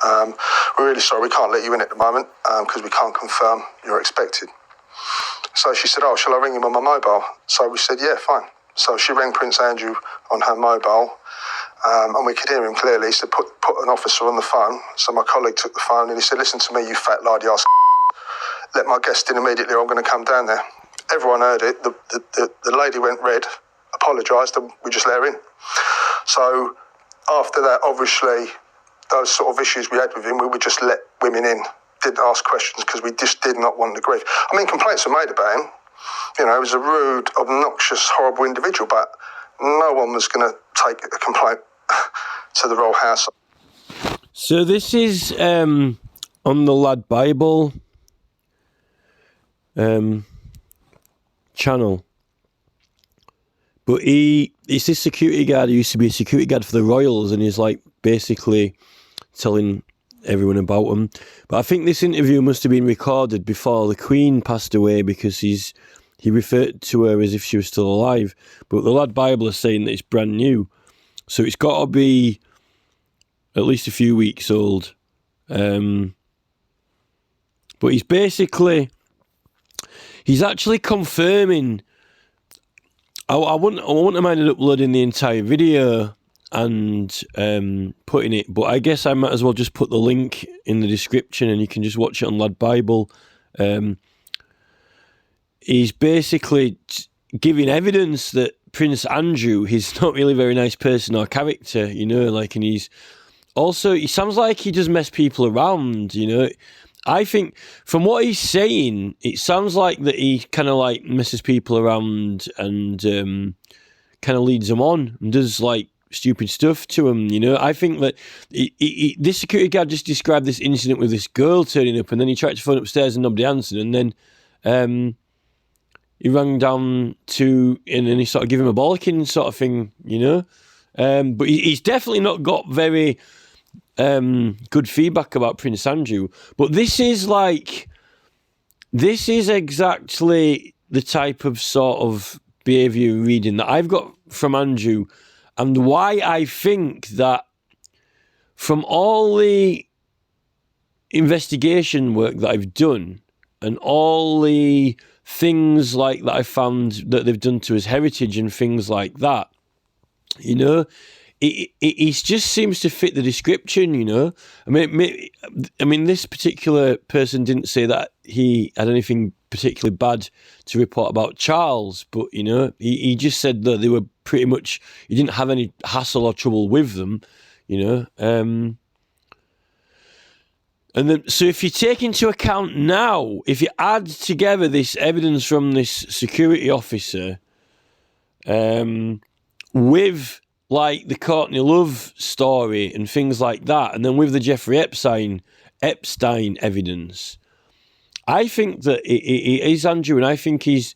We're really sorry, we can't let you in at the moment because we can't confirm you're expected. So she said, oh, shall I ring him on my mobile? So we said, yeah, fine. So she rang Prince Andrew on her mobile, and we could hear him clearly. He said, put an officer on the phone. So my colleague took the phone and he said, listen to me, you fat lardy ass. Let my guest in immediately, or I'm going to come down there. Everyone heard it. The lady went red, apologised, and we just let her in. So after that, obviously, those sort of issues we had with him, we would just let women in. Didn't ask questions because we just did not want the grief. I mean, complaints were made about him. You know, he was a rude, obnoxious, horrible individual, but no one was going to take a complaint to the Royal House. So this is on the Lad Bible channel. But it's this security guard who used to be a security guard for the Royals, and he's like basically telling everyone about him. But I think this interview must have been recorded before the Queen passed away, because he referred to her as if she was still alive. But the Lad Bible is saying that it's brand new, so it's got to be at least a few weeks old. But he's actually confirming. I wouldn't have minded uploading the entire video and putting it, but I guess I might as well just put the link in the description and you can just watch it on Lad Bible. He's basically giving evidence that Prince Andrew, he's not really a very nice person or character, you know, like, and he sounds like he just mess people around, you know. I think from what he's saying, it sounds like that he kind of like messes people around and kind of leads them on and does like stupid stuff to them, you know. I think that this security guard just described this incident with this girl turning up, and then he tried to phone upstairs and nobody answered, and then he rang down and then he sort of gave him a bollocking sort of thing, you know. But he's definitely not got very good feedback about Prince Andrew. But this is exactly the type of sort of behaviour reading that I've got from Andrew, and why I think that from all the investigation work that I've done and all the things like that I found that they've done to his heritage and things like that, you know, it just seems to fit the description, you know. I mean, this particular person didn't say that he had anything particularly bad to report about Charles, but, you know, he just said that they were pretty much, he didn't have any hassle or trouble with them, you know. And then, so if you take into account now, if you add together this evidence from this security officer, with like the Courtney Love story and things like that, and then with the Jeffrey Epstein evidence, I think that it is Andrew, and I think he's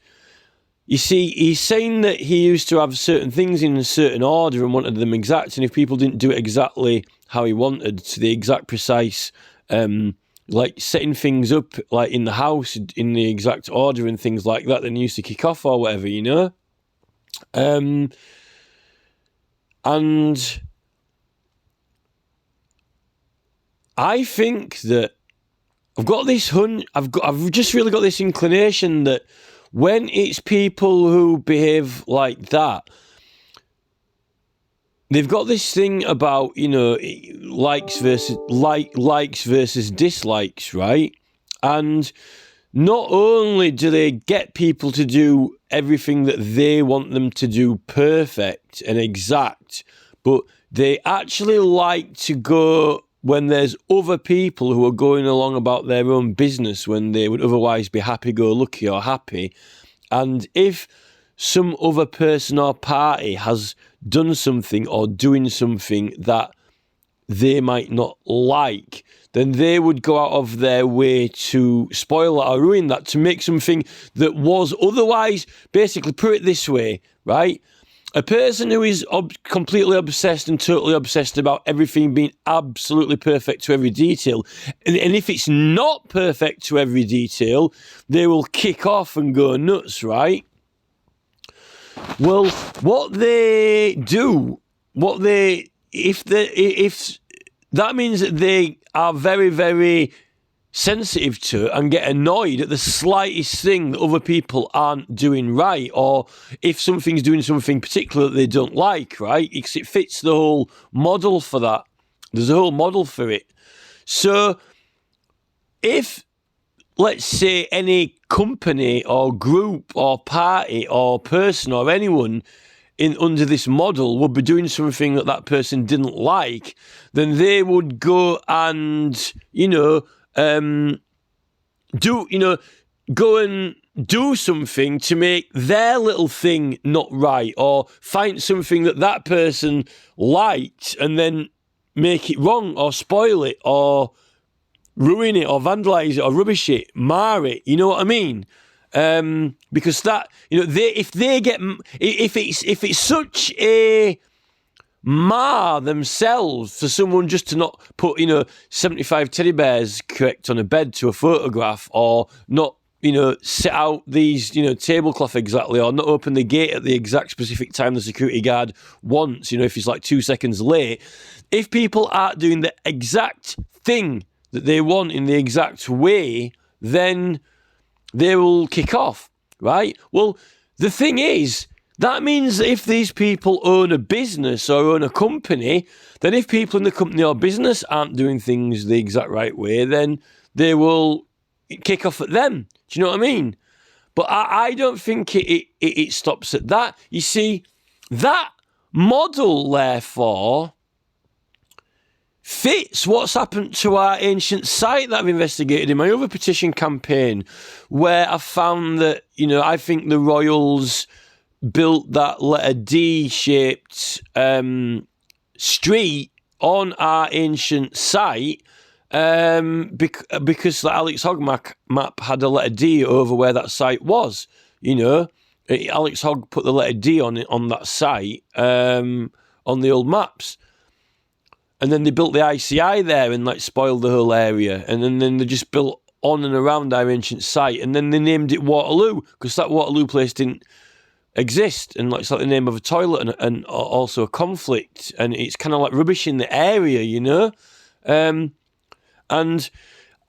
saying that he used to have certain things in a certain order and wanted them exact, and if people didn't do it exactly how he wanted, to the exact precise, like setting things up like in the house in the exact order and things like that, then he used to kick off or whatever, you know. And I think that I've just really got this inclination that when it's people who behave like that, they've got this thing about, you know, likes versus dislikes, right? And not only do they get people to do everything that they want them to do perfect and exact, but they actually like to go when there's other people who are going along about their own business when they would otherwise be happy-go-lucky or happy. And if some other person or party has done something or doing something that they might not like, then they would go out of their way to spoil that or ruin that, to make something that was otherwise, basically, put it this way, right? A person who is completely obsessed and totally obsessed about everything being absolutely perfect to every detail, and if it's not perfect to every detail, they will kick off and go nuts, right? Well, what they do, if that means that they are very, very sensitive to and get annoyed at the slightest thing that other people aren't doing right, or if something's doing something particular that they don't like, right? Because it fits the whole model for that. There's a whole model for it. So if, let's say, any company or group or party or person or anyone under this model would be doing something that that person didn't like, then they would go and, go and do something to make their little thing not right, or find something that that person liked and then make it wrong or spoil it or ruin it or vandalise it or rubbish it, mar it. You know what I mean? Because that, if it's such a mar themselves for someone just to not put 75 teddy bears correct on a bed to a photograph, or not set out these tablecloth exactly, or not open the gate at the exact specific time the security guard wants, if he's like 2 seconds late. If people aren't doing the exact thing that they want in the exact way, then they will kick off, right? Well, the thing is, that means that if these people own a business or own a company, then if people in the company or business aren't doing things the exact right way, then they will kick off at them. Do you know what I mean? But I don't think it stops at that. You see, that model, therefore, fits what's happened to our ancient site that I've investigated in my other petition campaign, where I found that, I think the royals built that letter D-shaped street on our ancient site because the Alex Hogg map had a letter D over where that site was. Alex Hogg put the letter D on that site on the old maps. And then they built the ICI there and spoiled the whole area. And then they just built on and around our ancient site. And then they named it Waterloo, because that Waterloo place didn't exist. And it's like the name of a toilet and also a conflict. And it's kind of like rubbish in the area, And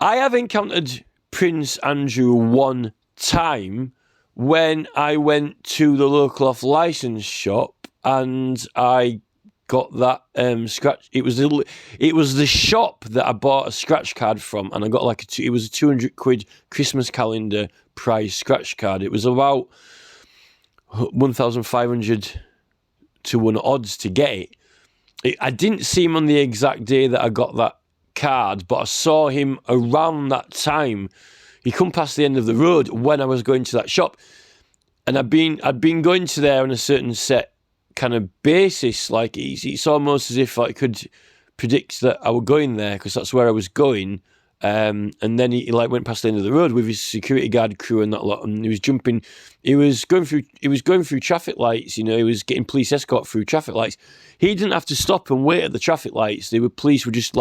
I have encountered Prince Andrew one time when I went to the local off licence shop and I got that scratch. It was the shop that I bought a scratch card from, and I got it was a £200 Christmas calendar prize scratch card. It was about 1,500 to 1 odds to get it. I didn't see him on the exact day that I got that card, but I saw him around that time. He come past the end of the road when I was going to that shop, and I'd been going to there on a certain set kind of basis. It's almost as if I could predict that I was going there because that's where I was going. And then he went past the end of the road with his security guard crew and that lot, and he was jumping. He was going through traffic lights. He was getting police escort through traffic lights. He didn't have to stop and wait at the traffic lights. Police were just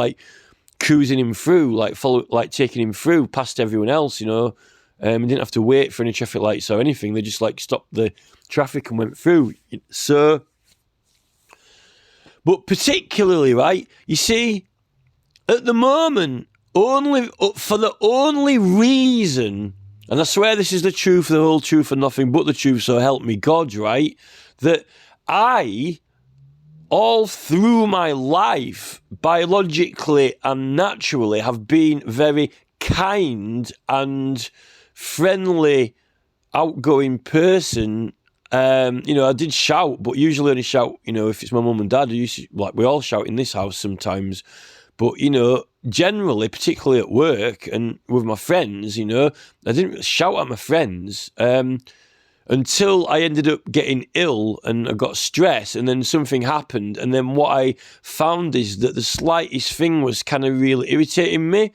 cruising him through, taking him through past everyone else. He didn't have to wait for any traffic lights or anything. They just stopped the traffic and went through. So, but particularly, right, you see, at the moment, for the only reason, and I swear this is the truth, the whole truth and nothing but the truth, so help me God, right, that I, all through my life, biologically and naturally, have been very kind and friendly, outgoing person. I did shout, but usually only shout, if it's my mum and dad. We all shout in this house sometimes. But, generally, particularly at work and with my friends, I didn't shout at my friends until I ended up getting ill and I got stressed, and then something happened. And then what I found is that the slightest thing was kind of really irritating me.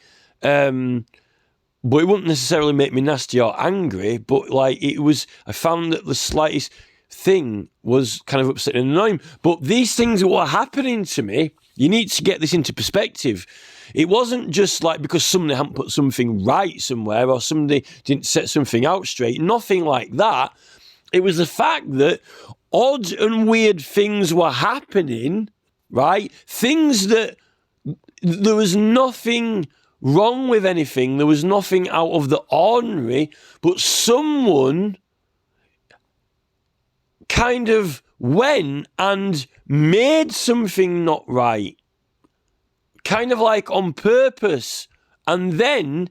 But it wouldn't necessarily make me nasty or angry, but I found that the slightest thing was kind of upsetting and annoying. But these things were happening to me. You need to get this into perspective. It wasn't just because somebody hadn't put something right somewhere or somebody didn't set something out straight. Nothing like that. It was the fact that odd and weird things were happening, right? Things that there was nothing wrong with anything. There was nothing out of the ordinary, but someone kind of went and made something not right, kind of like on purpose, and then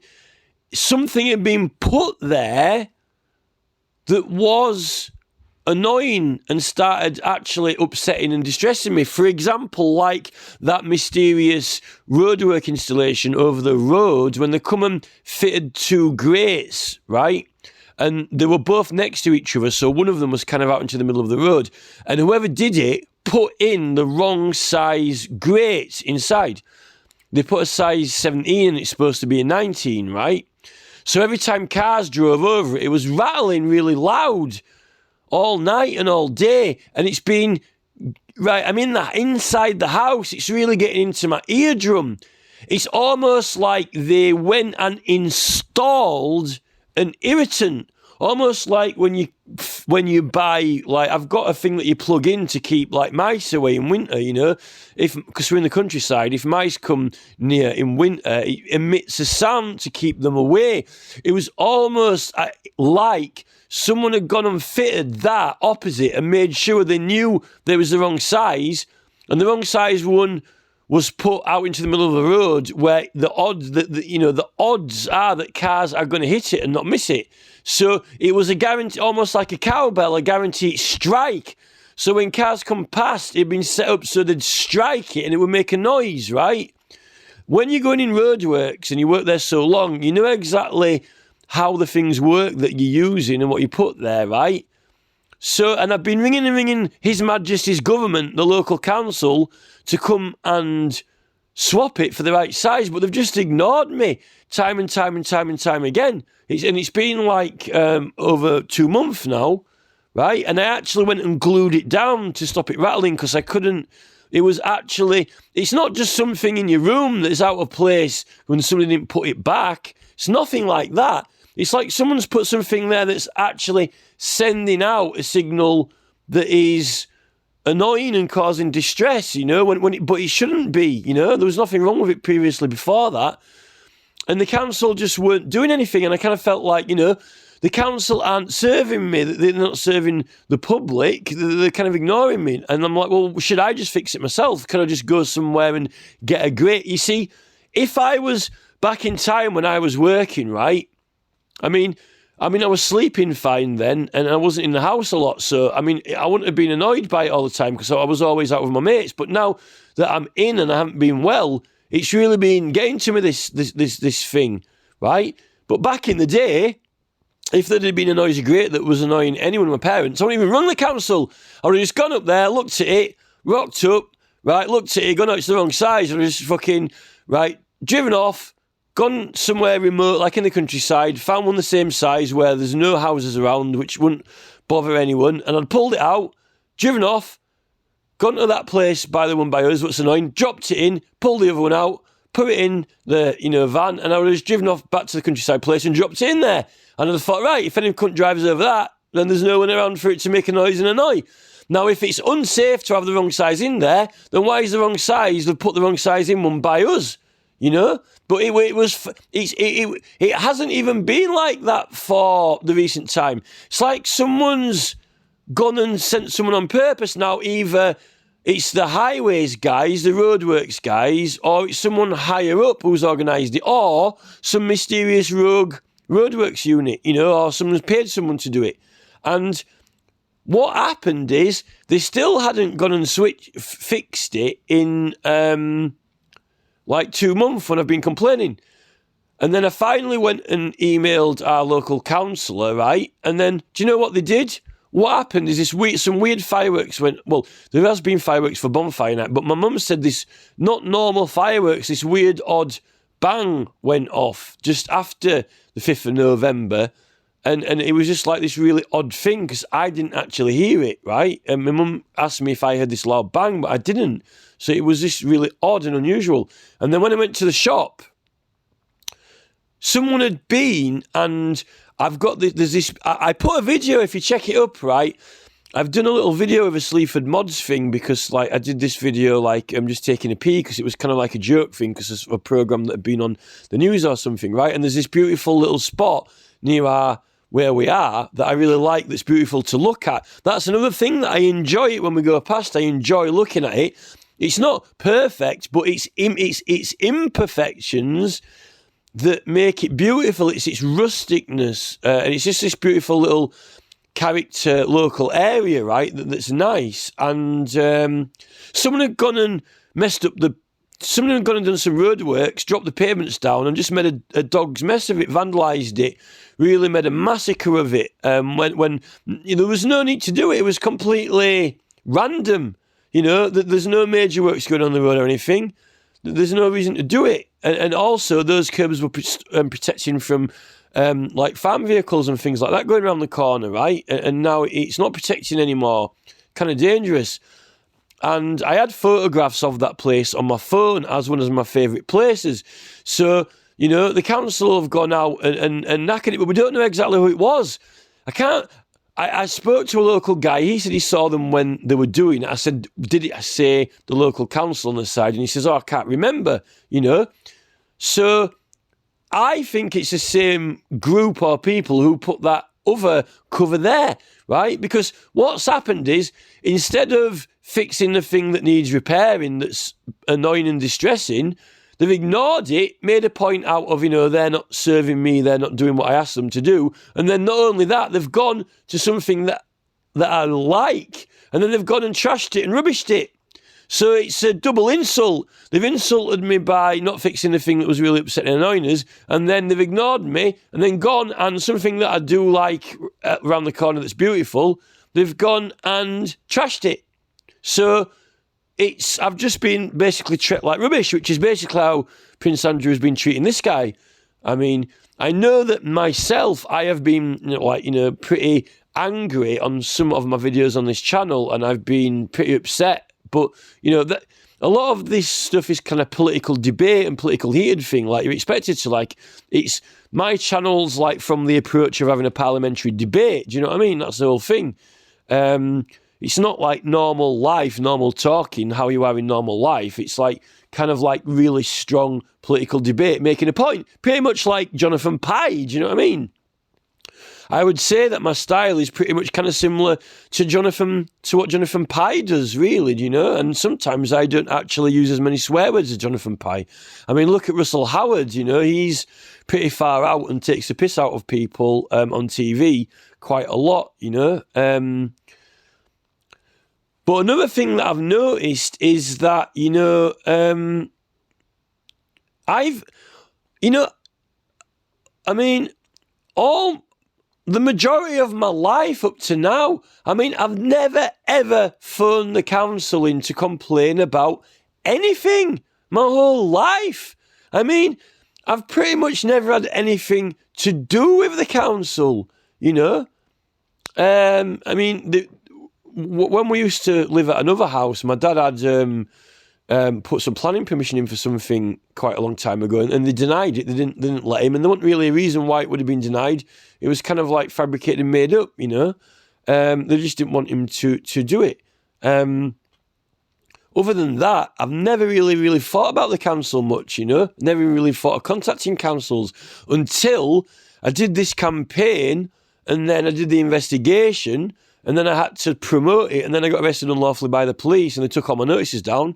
something had been put there that was annoying and started actually upsetting and distressing me. For example, like that mysterious roadwork installation over the road when they come and fitted two grates, right? And they were both next to each other, so one of them was kind of out into the middle of the road. And whoever did it put in the wrong size grates inside. They put a size 17 and it's supposed to be a 19, right? So every time cars drove over it, it was rattling really loud all night and all day. And it's been, right, I'm inside the house. It's really getting into my eardrum. It's almost like they went and installed an irritant, almost like when you buy, like, I've got a thing that you plug in to keep like mice away in winter, you know, because we're in the countryside. If mice come near in winter, it emits a sound to keep them away. It was almost like someone had gone and fitted that opposite and made sure they knew there was the wrong size, and the wrong size one was put out into the middle of the road where the odds are that cars are going to hit it and not miss it. So it was a guarantee, almost like a cowbell, a guaranteed strike. So when cars come past, it'd been set up so they'd strike it and it would make a noise, right? When you're going in roadworks and you work there so long, you know exactly how the things work that you're using and what you put there, right? So, and I've been ringing His Majesty's government, the local council, to come and swap it for the right size, but they've just ignored me time and time again. It's been like over 2 months now, right? And I actually went and glued it down to stop it rattling because I couldn't. It was actually, it's not just something in your room that's out of place when somebody didn't put it back. It's nothing like that. It's like someone's put something there that's actually sending out a signal that is annoying and causing distress, you know, but it shouldn't be, you know. There was nothing wrong with it previously before that. And the council just weren't doing anything. And I kind of felt like, you know, the council aren't serving me. They're not serving the public. They're kind of ignoring me. And I'm like, well, should I just fix it myself? Can I just go somewhere and get a grate? You see, if I was back in time when I was working, right, I mean, I was sleeping fine then, and I wasn't in the house a lot. So, I mean, I wouldn't have been annoyed by it all the time because I was always out with my mates. But now that I'm in and I haven't been well, it's really been getting to me, this thing, right? But back in the day, if there had been a noisy grate that was annoying anyone of my parents, I wouldn't even rung the council. I would have just gone up there, looked at it, rocked up, right, looked at it, gone, no, it's the wrong size. I would have just fucking, right, driven off, gone somewhere remote, like in the countryside, found one the same size where there's no houses around, which wouldn't bother anyone, and I'd pulled it out, driven off, gone to that place by the one by us, what's annoying, dropped it in, pulled the other one out, put it in the, van, and I would have just driven off back to the countryside place and dropped it in there. And I'd have thought, right, if any cunt drives over that, then there's no one around for it to make a noise and annoy. Now, if it's unsafe to have the wrong size in there, then why is the wrong size? They've put the wrong size in one by us, you know? But it hasn't even been like that for the recent time. It's like someone's gone and sent someone on purpose. Now, either it's the highways guys, the roadworks guys, or it's someone higher up who's organised it, or some mysterious rogue roadworks unit, you know, or someone's paid someone to do it. And what happened is they still hadn't gone and fixed it in like 2 months when I've been complaining. And then I finally went and emailed our local councillor, right? And then, do you know what they did? What happened is some weird fireworks went, well, there has been fireworks for bonfire night, but my mum said this, not normal fireworks, this weird odd bang went off just after the 5th of November. And it was just like this really odd thing because I didn't actually hear it, right? And my mum asked me if I heard this loud bang, but I didn't. So it was just really odd and unusual. And then when I went to the shop, someone had been, and I've got there's this, I put a video, if you check it up, right? I've done a little video of a Sleaford Mods thing because, like, I did this video, like, I'm just taking a pee because it was kind of like a joke thing because it's a program that had been on the news or something, right? And there's this beautiful little spot near where we are that I really like that's beautiful to look at. That's another thing that I enjoy it when we go past. I enjoy looking at it. It's not perfect, but it's imperfections that make it beautiful. It's its rusticness, and it's just this beautiful little character local area, right, that's nice. And someone had gone and someone had gone and done some roadworks, dropped the pavements down and just made a dog's mess of it, vandalised it, really made a massacre of it. When there was no need to do it. It was completely random. There's no major works going on the road or anything. There's no reason to do it. And also those curbs were protecting from like farm vehicles and things like that going around the corner, right? And now it's not protecting anymore. Kind of dangerous. And I had photographs of that place on my phone as one of my favourite places. So, the council have gone out and knackered it, but we don't know exactly who it was. I spoke to a local guy. He said he saw them when they were doing it. I said, did it say the local council on the side? And he says, I can't remember, So I think it's the same group or people who put that other cover there, right? Because what's happened is, instead of fixing the thing that needs repairing that's annoying and distressing, they've ignored it, made a point out of, they're not serving me, they're not doing what I asked them to do. And then not only that, they've gone to something that I like, and then they've gone and trashed it and rubbished it. So it's a double insult. They've insulted me by not fixing the thing that was really upsetting and annoying us, and then they've ignored me, and then gone and something that I do like around the corner that's beautiful, they've gone and trashed it. So I've just been basically treated like rubbish, which is basically how Prince Andrew has been treating this guy. I mean, I know that myself, I have been, pretty angry on some of my videos on this channel, and I've been pretty upset. But, that a lot of this stuff is kind of political debate and political heated thing. Like, you're expected to, it's my channel's from the approach of having a parliamentary debate. Do you know what I mean? That's the whole thing. It's not like normal life, normal talking, how you are in normal life. It's kind of really strong political debate, making a point. Pretty much like Jonathan Pye, do you know what I mean? I would say that my style is pretty much kind of similar to what Jonathan Pye does, really, And sometimes I don't actually use as many swear words as Jonathan Pye. I mean, look at Russell Howard, he's pretty far out and takes the piss out of people on TV quite a lot, But another thing that I've noticed is that, the majority of my life up to now, I've never, ever phoned the council in to complain about anything my whole life. I've pretty much never had anything to do with the council, when we used to live at another house, my dad had put some planning permission in for something quite a long time ago, and they denied it. They didn't let him, and there wasn't really a reason why it would have been denied. It was kind of fabricated and made up, They just didn't want him to do it. Other than that, I've never really thought about the council much, Never really thought of contacting councils until I did this campaign, and then I did the investigation. And then I had to promote it, and then I got arrested unlawfully by the police, and they took all my notices down.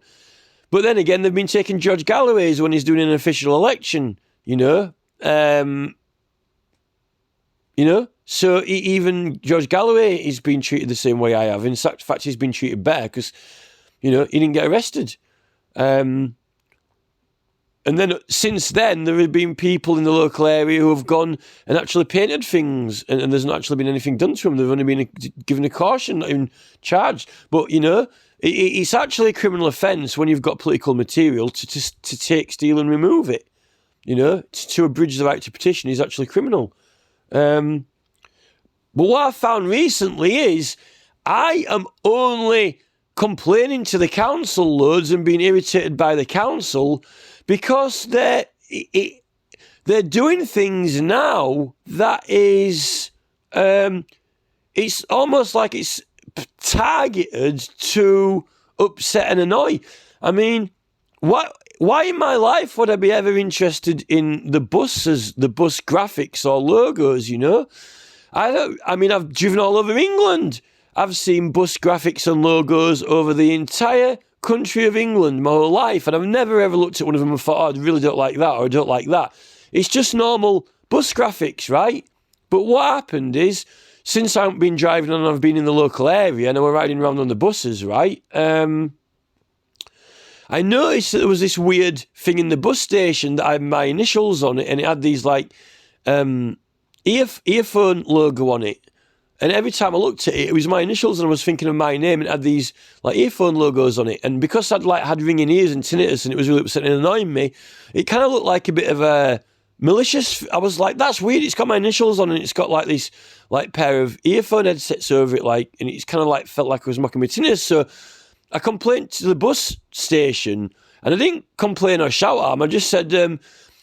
But then again, they've been taking George Galloway's when he's doing an official election, So even George Galloway is being treated the same way I have. In fact, he's been treated better because, he didn't get arrested. And then since then, there have been people in the local area who have gone and actually painted things, and there's not actually been anything done to them. They've only been given a caution, not even charged. But, it's actually a criminal offence when you've got political material to take, steal and remove it. To abridge the right to petition is actually criminal. But what I found recently is I am only complaining to the council loads and being irritated by the council because they're doing things now that is, it's almost like it's targeted to upset and annoy. I mean, why in my life would I be ever interested in the buses, the bus graphics or logos, you know? I've driven all over England. I've seen bus graphics and logos over the entire country of England my whole life, and I've never ever looked at one of them and thought, oh, I really don't like that, or I don't like that. It's just normal bus graphics, right? But what happened is, since I haven't been driving and I've been in the local area and I were riding around on the buses, right? I noticed that there was this weird thing in the bus station that had my initials on it, and it had these like earphone logo on it. And every time I looked at it, it was my initials, and I was thinking of my name, and it had these like earphone logos on it. And because I'd like had ringing ears and tinnitus, and it was really upsetting and annoying me, it kind of looked like a bit of a malicious. I was like, that's weird. It's got my initials on it. And it's got like this like pair of earphone headsets over it, like, and it's kind of like felt like I was mocking my tinnitus. So I complained to the bus station, and I didn't complain or shout at them. I just said,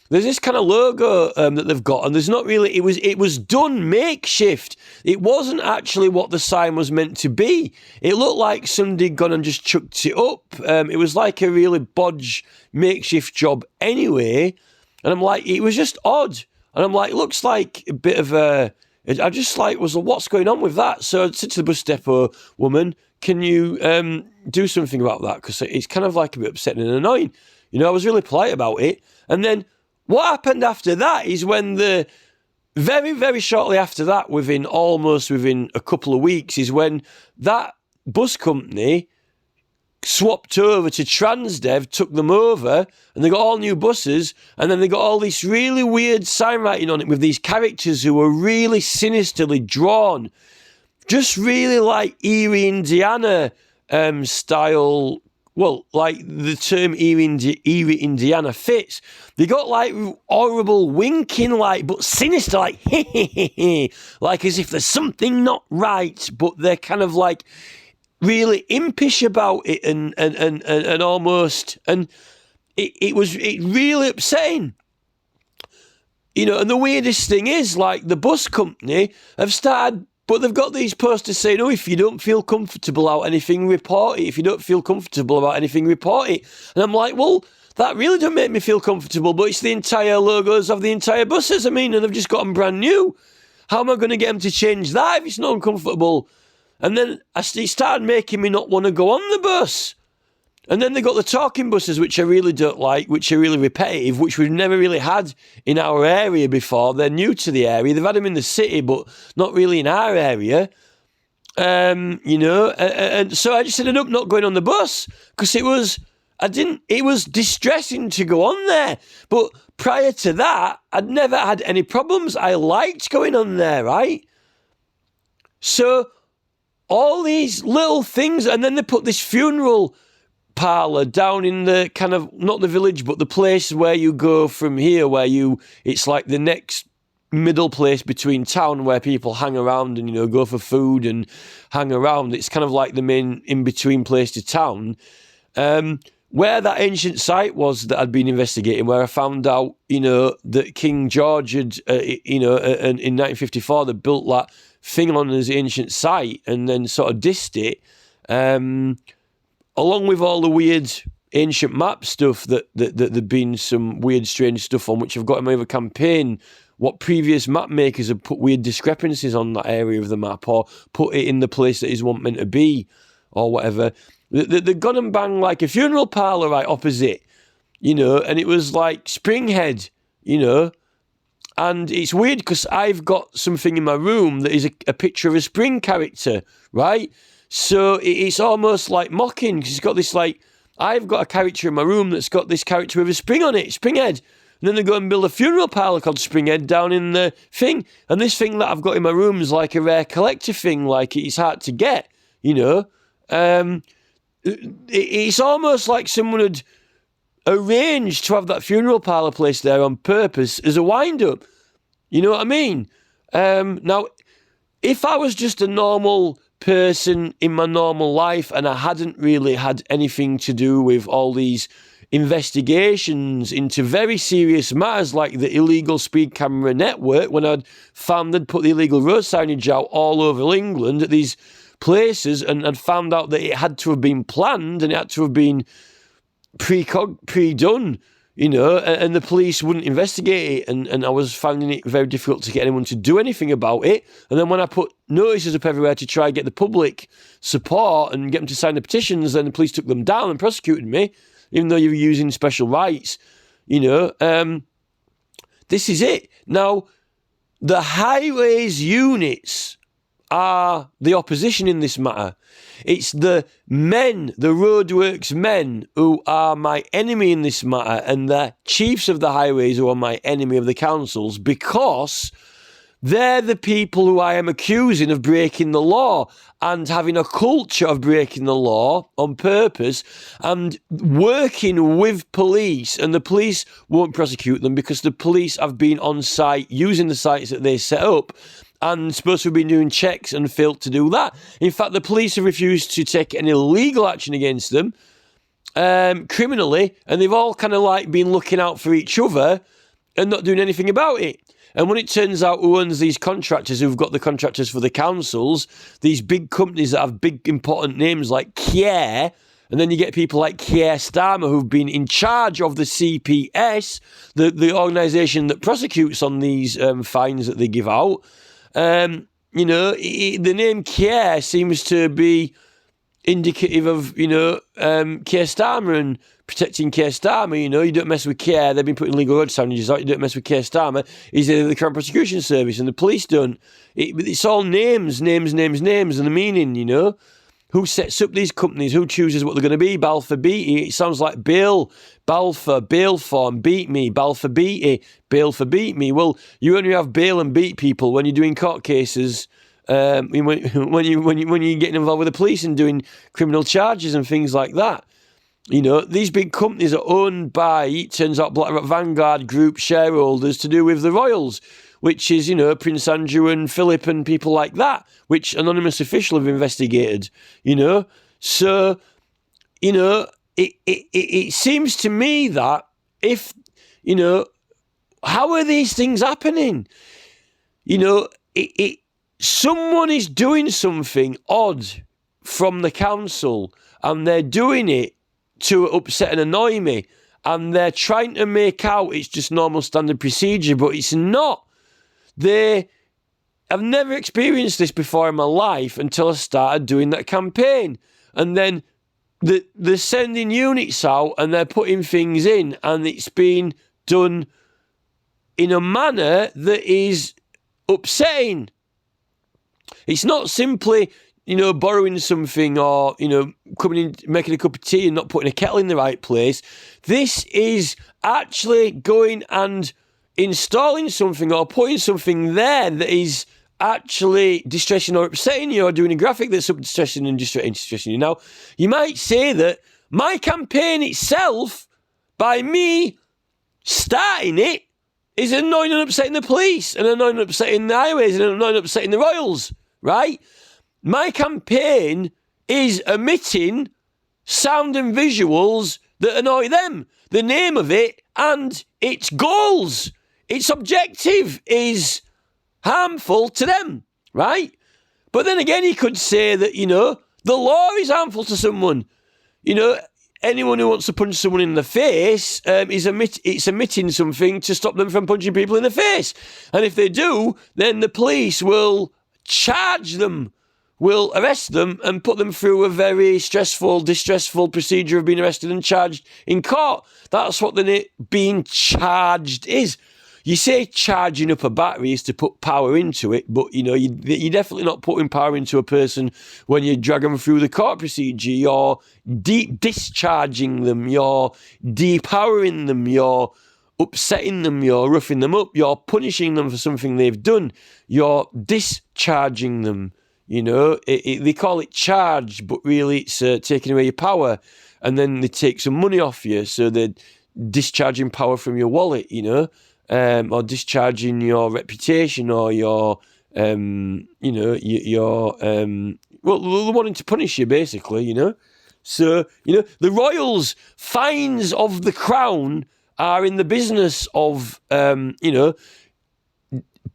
there's this kind of logo that they've got, and there's not really. It was done makeshift. It wasn't actually what the sign was meant to be. It looked like somebody had gone and just chucked it up. It was like a really bodge makeshift job anyway. And I'm like, it was just odd. And I'm like, it looks like a bit of a. I just like was what's going on with that. So I said to the bus depot woman, can you do something about that? Because it's kind of like a bit upsetting and annoying. You know, I was really polite about it. And then what happened after that is when very, very shortly after that, within a couple of weeks, is when that bus company swapped over to Transdev, took them over, and they got all new buses, and then they got all this really weird sign writing on it with these characters who were really sinisterly drawn, just really like Erie, Indiana style. Well, like the term Erie, Indiana fits. They got like horrible winking, like, but sinister, like, like as if there's something not right, but they're kind of like really impish about it and almost, and it was really upsetting. You know, and the weirdest thing is, like, the bus company have started. But they've got these posters saying, oh, if you don't feel comfortable about anything, report it. If you don't feel comfortable about anything, report it. And I'm like, well, that really don't make me feel comfortable, but it's the entire logos of the entire buses. I mean, and they've just got them brand new. How am I going to get them to change that if it's not uncomfortable? And then it started making me not want to go on the bus. And then they got the talking buses, which I really don't like, which are really repetitive, which we've never really had in our area before. They're new to the area. They've had them in the city, but not really in our area. You know, and so I just ended up not going on the bus because it was distressing to go on there. But prior to that, I'd never had any problems. I liked going on there, right? So all these little things, and then they put this funeral parlour down in the kind of, not the village, but the place where you go from here, it's like the next middle place between town where people hang around and, you know, go for food and hang around. It's kind of like the main in-between place to town. Where that ancient site was that I'd been investigating, where I found out, you know, that King George had, in 1954, they built that thing on his ancient site and then sort of dissed it. Along with all the weird ancient map stuff that there'd been some weird, strange stuff on, which I've got in my other campaign, what previous map makers have put weird discrepancies on that area of the map or put it in the place that is meant to be or whatever. They've gone and banged like a funeral parlour right opposite, you know, and it was like Springhead, you know. And it's weird because I've got something in my room that is a picture of a Spring character, right? So it's almost like mocking because it's got this like, I've got a character in my room that's got this character with a spring on it, Springhead. And then they go and build a funeral parlour called Springhead down in the thing. And this thing that I've got in my room is like a rare collector thing, like it's hard to get, you know. It's almost like someone had arranged to have that funeral parlour place there on purpose as a wind-up. You know what I mean? Now, if I was just a normal person in my normal life and I hadn't really had anything to do with all these investigations into very serious matters like the illegal speed camera network, when I'd found they'd put the illegal road signage out all over England at these places and found out that it had to have been planned and it had to have been pre-done, you know, and the police wouldn't investigate it, and I was finding it very difficult to get anyone to do anything about it. And then when I put notices up everywhere to try and get the public support and get them to sign the petitions, then the police took them down and prosecuted me, even though you were using special rights, you know. This is it. Now, the highways units are the opposition in this matter. It's the men, the roadworks men, who are my enemy in this matter, and the chiefs of the highways who are my enemy of the councils, because they're the people who I am accusing of breaking the law and having a culture of breaking the law on purpose and working with police. And the police won't prosecute them because the police have been on site using the sites that they set up and supposed to have been doing checks and failed to do that. In fact, the police have refused to take any legal action against them criminally, and they've all kind of like been looking out for each other and not doing anything about it. And when it turns out who owns these contractors, who've got the contractors for the councils, these big companies that have big important names like Keir, and then you get people like Keir Starmer who've been in charge of the CPS, the organisation that prosecutes on these fines that they give out. You know, the name Keir seems to be indicative of, you know, Keir Starmer and protecting Keir Starmer. You know, you don't mess with Keir. They've been putting legal road signage out. You don't mess with Keir Starmer. He's the Crown Prosecution Service, and the police don't. It's all names, and the meaning, you know. Who sets up these companies? Who chooses what they're going to be? Balfour Beatty. It sounds like Bill, Balfour, Balfour, and Beat Me. Balfour Beatty, Balfour Beat Me. Well, you only have bail and beat people when you're doing court cases. When you're getting involved with the police and doing criminal charges and things like that. You know, these big companies are owned by, it turns out, BlackRock Vanguard Group shareholders to do with the royals, which is, you know, Prince Andrew and Philip and people like that, which anonymous official have investigated, you know. So, you know, it seems to me that if, you know, how are these things happening? You know, someone is doing something odd from the council and they're doing it to upset and annoy me, and they're trying to make out it's just normal standard procedure, but it's not. I've never experienced this before in my life until I started doing that campaign. And then they're sending units out and they're putting things in, and it's been done in a manner that is upsetting. It's not simply, you know, borrowing something or, you know, coming in, making a cup of tea and not putting a kettle in the right place. This is actually going and installing something or putting something there that is actually distressing or upsetting you, or doing a graphic that's distressing and distressing you. Now, you might say that my campaign itself, by me starting it, is annoying and upsetting the police, and annoying and upsetting the highways, and annoying and upsetting the royals, right? My campaign is emitting sound and visuals that annoy them. The name of it and its goals, its objective is harmful to them, right? But then again, you could say that, you know, the law is harmful to someone. You know, anyone who wants to punch someone in the face it's emitting something to stop them from punching people in the face. And if they do, then the police will charge them, will arrest them and put them through a very stressful, distressful procedure of being arrested and charged in court. That's what being charged is. You say charging up a battery is to put power into it, but, you know, you're definitely not putting power into a person when you drag them through the court procedure. You're discharging them, you're depowering them, you're upsetting them, you're roughing them up, you're punishing them for something they've done, you're discharging them. You know, they call it charge, but really it's taking away your power, and then they take some money off you, so they're discharging power from your wallet, you know, or discharging your reputation or your, you know, well, they're wanting to punish you, basically, you know. So, you know, the royals' fines of the crown are in the business of, you know,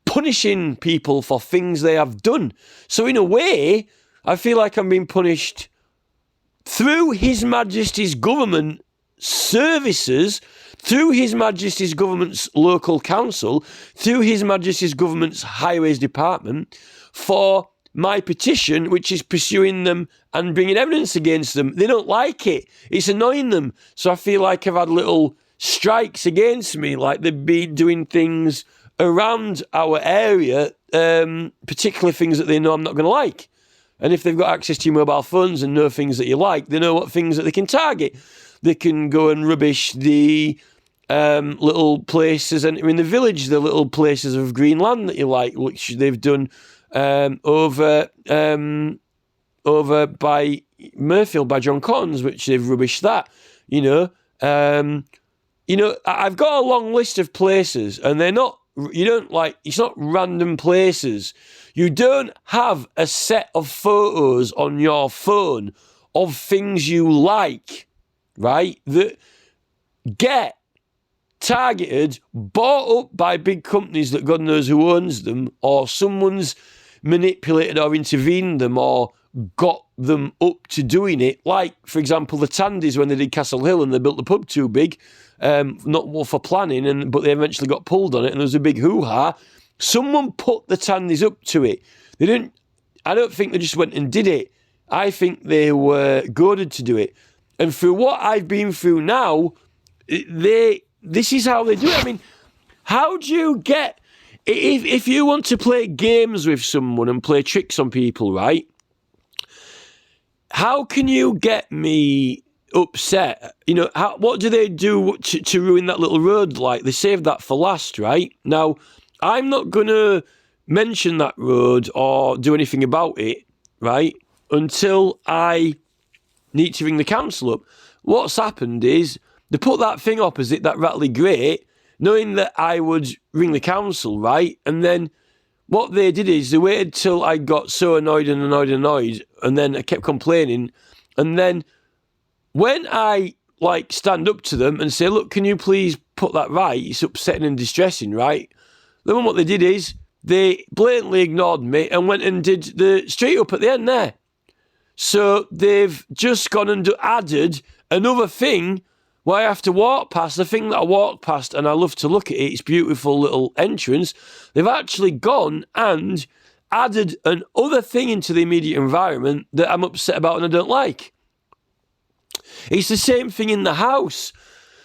punishing people for things they have done. So in a way, I feel like I'm being punished through His Majesty's government services, through His Majesty's government's local council, through His Majesty's government's highways department for my petition, which is pursuing them and bringing evidence against them. They don't like it. It's annoying them. So I feel like I've had little strikes against me, like they've been doing things around our area, particularly things that they know I'm not going to like. And if they've got access to your mobile phones and know things that you like, they know what things that they can target. They can go and rubbish the little places entering the village, the little places of green land that you like, which they've done over by Murfield, by John Cotton's, which they've rubbished that, you know. I've got a long list of places, and they're not, it's not random places. You don't have a set of photos on your phone of things you like, right, that get targeted, bought up by big companies that God knows who owns them, or someone's manipulated or intervened them or got them up to doing it. Like, for example, the Tandys when they did Castle Hill and they built the pub too big, not for planning, but they eventually got pulled on it and there was a big hoo-ha. Someone put the Tandys up to it. I don't think they just went and did it. I think they were goaded to do it. And through what I've been through now, this is how they do it. I mean, how do you get... If you want to play games with someone and play tricks on people, right? How can you get me upset? You know, what do they do to ruin that little road? Like, they saved that for last, right? Now, I'm not going to mention that road or do anything about it, right, until I need to ring the council up. What's happened is they put that thing opposite that rattly grate, knowing that I would ring the council, right? And then what they did is they waited till I got so annoyed, and then I kept complaining. And then when I, stand up to them and say, look, can you please put that right? It's upsetting and distressing, right? Then what they did is they blatantly ignored me and went and did the street up at the end there. So they've just gone and added another thing where I have to walk past the thing that I walked past, and I love to look at it. It's a beautiful little entrance. They've actually gone and added another thing into the immediate environment that I'm upset about and I don't like. It's the same thing in the house.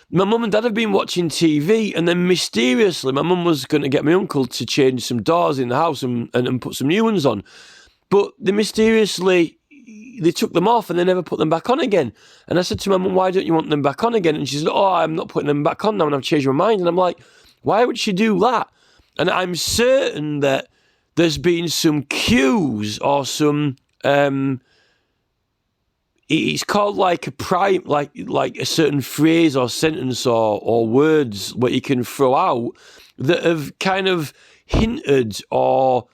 My mum and dad have been watching TV, and then mysteriously my mum was going to get my uncle to change some doors in the house and put some new ones on. But they took them off and they never put them back on again. And I said to my mum, why don't you want them back on again? And she said, I'm not putting them back on now and I've changed my mind. And I'm like, why would she do that? And I'm certain that there's been some cues or some, it's called like a prime, like a certain phrase or sentence or words what you can throw out that have kind of hinted or,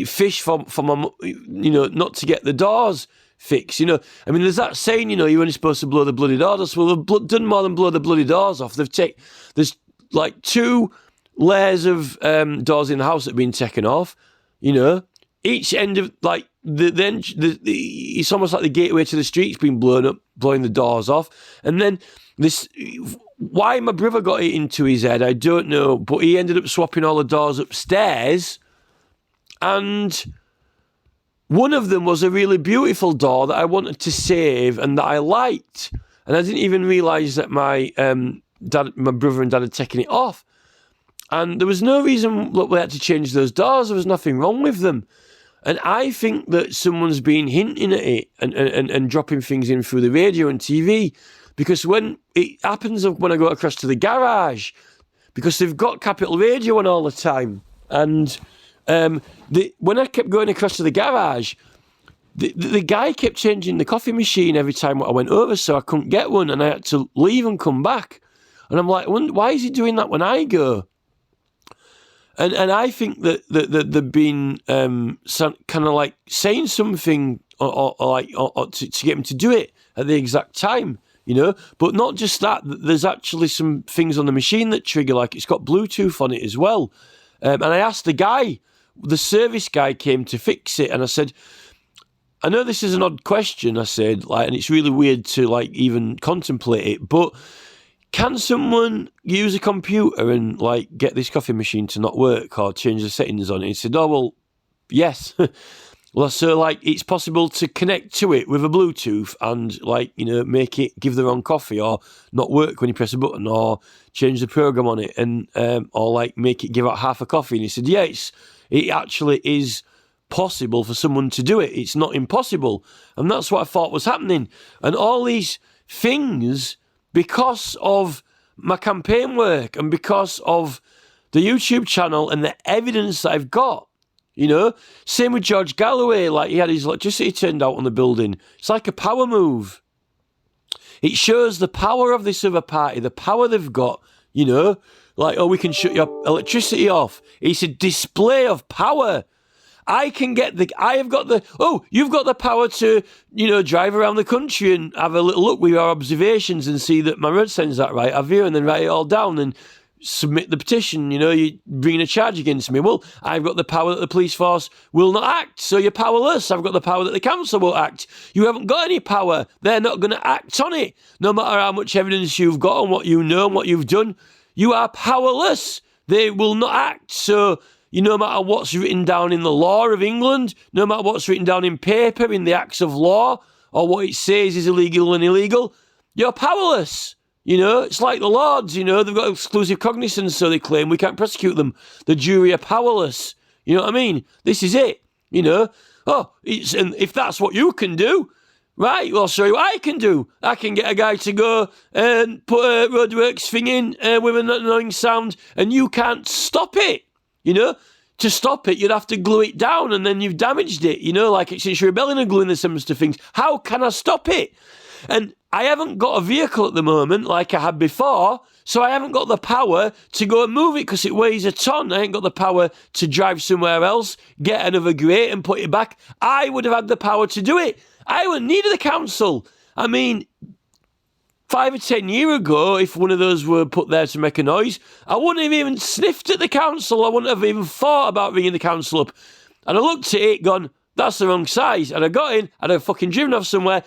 fish for my, not to get the doors fixed, I mean, there's that saying, you're only supposed to blow the bloody doors off. Well, they've done more than blow the bloody doors off. There's like 2 layers of doors in the house that have been taken off, each end of, it's almost like the gateway to the street's been blown up, blowing the doors off. And then why my brother got it into his head, I don't know, but he ended up swapping all the doors upstairs. And one of them was a really beautiful door that I wanted to save and that I liked. And I didn't even realise that my brother and dad had taken it off. And there was no reason that we had to change those doors. There was nothing wrong with them. And I think that someone's been hinting at it and dropping things in through the radio and TV. Because when it happens when I go across to the garage, because they've got Capital Radio on all the time. And when I kept going across to the garage, the guy kept changing the coffee machine every time I went over, so I couldn't get one, and I had to leave and come back. And I'm like, why is he doing that when I go? And I think that they've been kind of like saying something or to get him to do it at the exact time, But not just that, there's actually some things on the machine that trigger, like it's got Bluetooth on it as well. And I asked the guy, the service guy came to fix it, and I said, I know this is an odd question, I said, like, and it's really weird to, like, even contemplate it, but can someone use a computer and, like, get this coffee machine to not work or change the settings on it? He said, oh, well, yes. Well, so, like, it's possible to connect to it with a Bluetooth and, like, you know, make it give the wrong coffee or not work when you press a button or change the program on it and, or, like, make it give out half a coffee. And he said, yeah, it actually is possible for someone to do it. It's not impossible. And that's what I thought was happening. And all these things, because of my campaign work and because of the YouTube channel and the evidence that I've got, you know, same with George Galloway, like he had his electricity turned out on the building. It's like a power move. It shows the power of this other party, the power they've got, you know, like, oh, we can shut your electricity off. It's a display of power. I have got the, oh, you've got the power to, you know, drive around the country and have a little look with your observations and see that my road signs that right, have you? And then write it all down and submit the petition, you know, you bring a charge against me. Well, I've got the power that the police force will not act, so you're powerless. I've got the power that the council won't act. You haven't got any power. They're not going to act on it. No matter how much evidence you've got and what you know and what you've done, you are powerless. They will not act, so no matter what's written down in the law of England, no matter what's written down in paper, in the acts of law, or what it says is illegal and illegal, you're powerless. You know, it's like the Lords, you know, they've got exclusive cognizance, so they claim we can't prosecute them. The jury are powerless. You know what I mean? This is it, you know. Oh, and if that's what you can do, right, well, I'll show you what I can do. I can get a guy to go and put a roadworks thing in with an annoying sound, and you can't stop it. You know, to stop it, you'd have to glue it down and then you've damaged it, you know, like Extinction Rebellion are gluing the similar to things. How can I stop it? And I haven't got a vehicle at the moment like I had before, so I haven't got the power to go and move it because it weighs a ton. I ain't got the power to drive somewhere else, get another grate and put it back. I would have had the power to do it. I wouldn't need the council. I mean, 5 or 10 years ago, if one of those were put there to make a noise, I wouldn't have even sniffed at the council. I wouldn't have even thought about ringing the council up. And I looked at it, gone, that's the wrong size. And I got in, I'd have fucking driven off somewhere,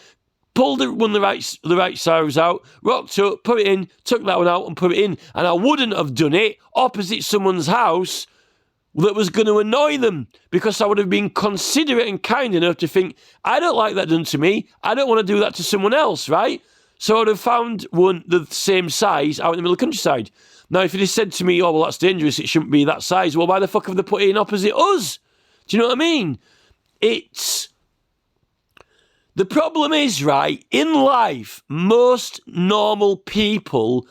pulled one of the right size out, rocked up, put it in, took that one out and put it in. And I wouldn't have done it opposite someone's house that was going to annoy them, because I would have been considerate and kind enough to think, I don't like that done to me. I don't want to do that to someone else, right? So I would have found one the same size out in the middle of the countryside. Now, if it had said to me, oh, well, that's dangerous, it shouldn't be that size, well, why the fuck have they put it in opposite us? Do you know what I mean? The problem is, right, in life, most normal people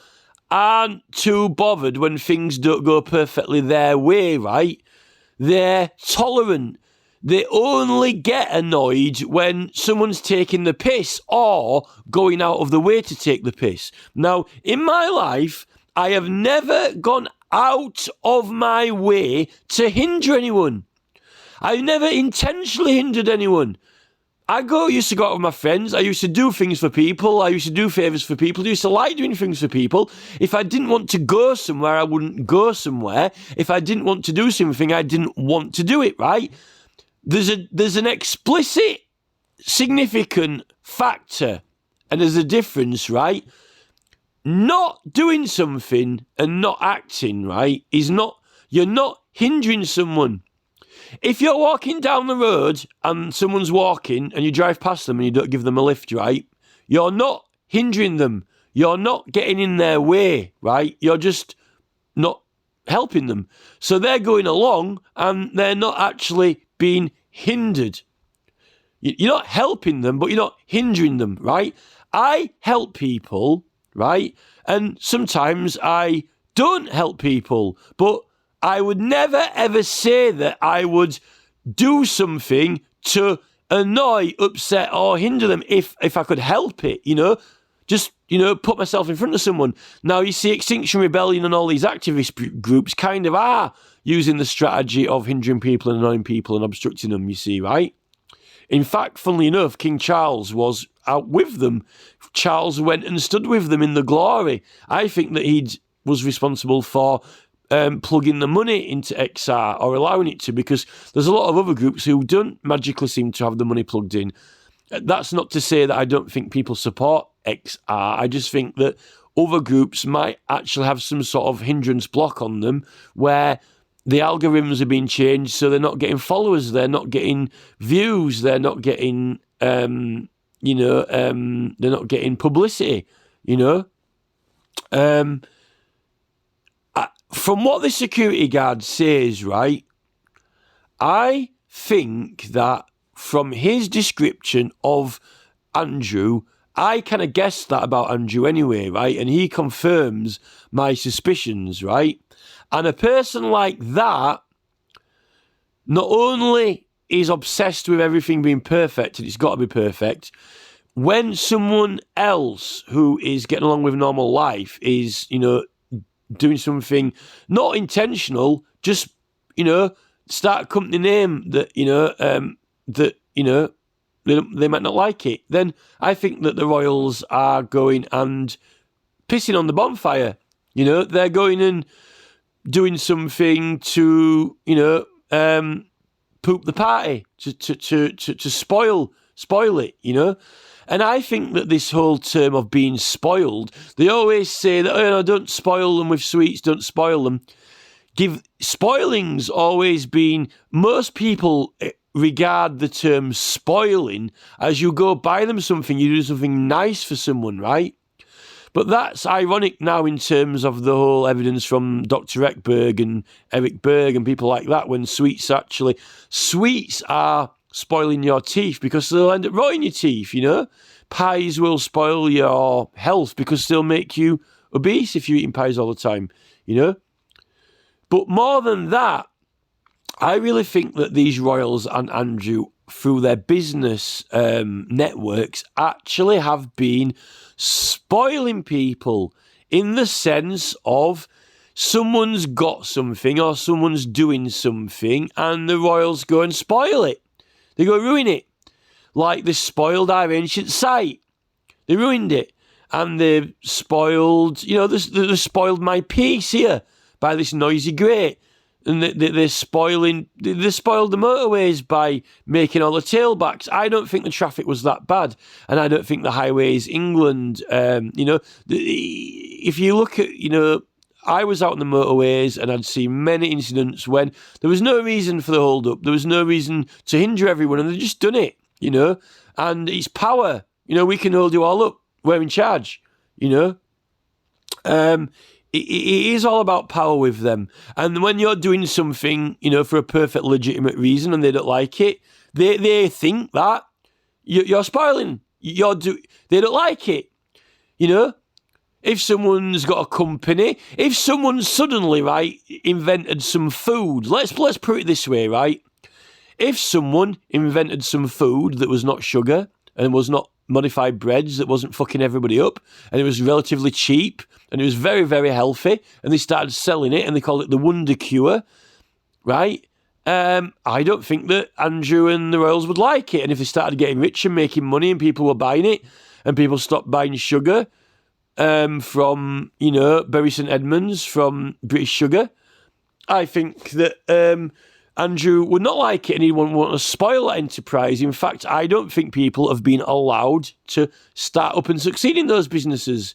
aren't too bothered when things don't go perfectly their way, right? They're tolerant. They only get annoyed when someone's taking the piss or going out of the way to take the piss. Now, in my life, I have never gone out of my way to hinder anyone. I've never intentionally hindered anyone. I used to go out with my friends. I used to do things for people. I used to do favours for people. I used to like doing things for people. If I didn't want to go somewhere, I wouldn't go somewhere. If I didn't want to do something, I didn't want to do it, right? There's an explicit, significant factor, and there's a difference, right? Not doing something and not acting, right, you're not hindering someone. If you're walking down the road and someone's walking and you drive past them and you don't give them a lift, right, you're not hindering them. You're not getting in their way, right? You're just not helping them. So they're going along and they're not actually being hindered. You're not helping them, but you're not hindering them, right? I help people, right? And sometimes I don't help people, but I would never ever say that I would do something to annoy, upset, or hinder them if I could help it, you know? Just, put myself in front of someone. Now, you see, Extinction Rebellion and all these activist groups kind of are using the strategy of hindering people and annoying people and obstructing them, you see, right? In fact, funnily enough, King Charles was out with them. Charles went and stood with them in the glory. I think that he was responsible for plugging the money into XR or allowing it to, because there's a lot of other groups who don't magically seem to have the money plugged in. That's not to say that I don't think people support XR. I just think that other groups might actually have some sort of hindrance block on them where the algorithms are being changed, so they're not getting followers, they're not getting views, they're not getting, they're not getting publicity, From what the security guard says, right, I think that from his description of Andrew, I kind of guessed that about Andrew anyway, right? And he confirms my suspicions, right? And a person like that not only is obsessed with everything being perfect, and it's got to be perfect, when someone else who is getting along with normal life is, doing something not intentional, just, start a company name that, they might not like it, then I think that the Royals are going and pissing on the bonfire. They're going and doing something to, poop the party, to spoil it, And I think that this whole term of being spoiled, they always say that, don't spoil them with sweets, don't spoil them. Spoiling's always been, most people regard the term spoiling as you go buy them something, you do something nice for someone, right? But that's ironic now in terms of the whole evidence from Dr. Eckberg and Eric Berg and people like that, when sweets are spoiling your teeth because they'll end up rotting your teeth, Pies will spoil your health because they'll make you obese if you're eating pies all the time, But more than that, I really think that these Royals and Andrew, through their business networks, actually have been spoiling people in the sense of someone's got something or someone's doing something and the Royals go and spoil it. They go ruin it. Like they spoiled our ancient site. They ruined it. And they've spoiled, they spoiled my peace here by this noisy grate. And they're spoiled the motorways by making all the tailbacks. I don't think the traffic was that bad. And I don't think the highways, England, if you look at, I was out on the motorways and I'd seen many incidents when there was no reason for the hold-up. There was no reason to hinder everyone, and they've just done it, And it's power. We can hold you all up. We're in charge, It is all about power with them. And when you're doing something, for a perfect legitimate reason and they don't like it, they think that you're spoiling. They don't like it, If someone's got a company, if someone suddenly, right, invented some food, let's put it this way, right? If someone invented some food that was not sugar and was not modified breads, that wasn't fucking everybody up, and it was relatively cheap, and it was very, very healthy, and they started selling it, and they called it the Wonder Cure, right? I don't think that Andrew and the Royals would like it, and if they started getting rich and making money, and people were buying it, and people stopped buying sugar from, Bury St Edmunds, from British Sugar, I think that Andrew would not like it and he wouldn't want to spoil that enterprise. In fact, I don't think people have been allowed to start up and succeed in those businesses.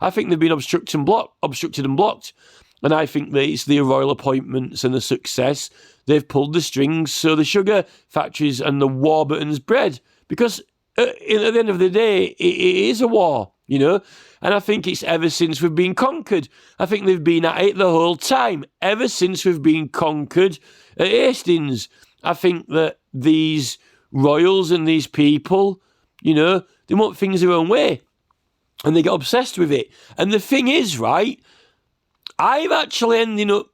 I think they've been obstructed and blocked. And I think that it's the royal appointments and the success. They've pulled the strings, so the sugar factories and the Warburton's bread. Because at the end of the day, it is a war, And I think it's ever since we've been conquered. I think they've been at it the whole time, ever since we've been conquered at Hastings. I think that these royals and these people, they want things their own way. And they get obsessed with it. And the thing is, right, I've actually ended up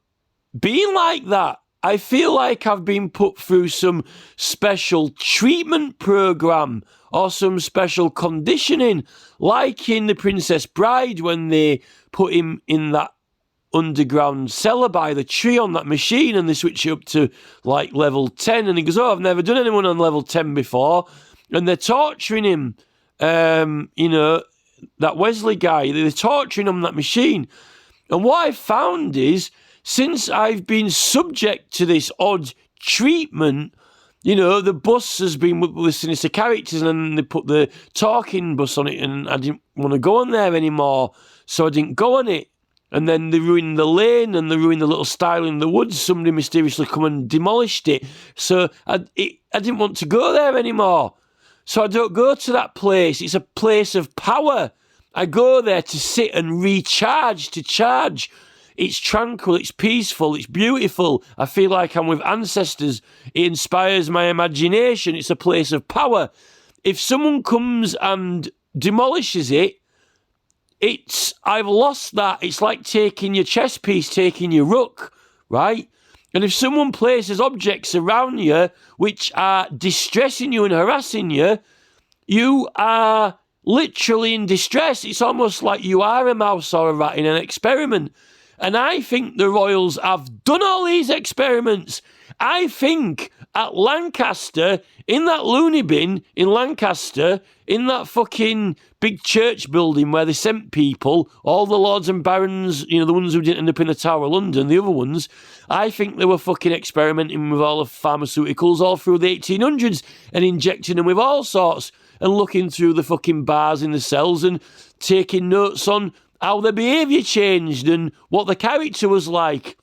being like that. I feel like I've been put through some special treatment program or some special conditioning, like in The Princess Bride when they put him in that underground cellar by the tree on that machine and they switch it up to like level 10 and he goes, I've never done anyone on level 10 before, and they're torturing him, that Wesley guy, they're torturing him on that machine. And what I found is since I've been subject to this odd treatment, you know, the bus has been with sinister characters, and then they put the talking bus on it, and I didn't want to go on there anymore, so I didn't go on it. And then they ruined the lane, and they ruined the little stile in the woods. Somebody mysteriously come and demolished it. So I didn't want to go there anymore. So I don't go to that place. It's a place of power. I go there to sit and recharge, to charge. It's tranquil, it's peaceful, it's beautiful. I feel like I'm with ancestors. It inspires my imagination. It's a place of power. If someone comes and demolishes it, I've lost that. It's like taking your chess piece, taking your rook, right? And if someone places objects around you which are distressing you and harassing you, you are literally in distress. It's almost like you are a mouse or a rat in an experiment. And I think the Royals have done all these experiments. I think at Lancaster, in that loony bin in Lancaster, in that fucking big church building where they sent people, all the lords and barons, you know, the ones who didn't end up in the Tower of London, the other ones, I think they were fucking experimenting with all the pharmaceuticals all through the 1800s and injecting them with all sorts and looking through the fucking bars in the cells and taking notes on how their behaviour changed and what the character was like.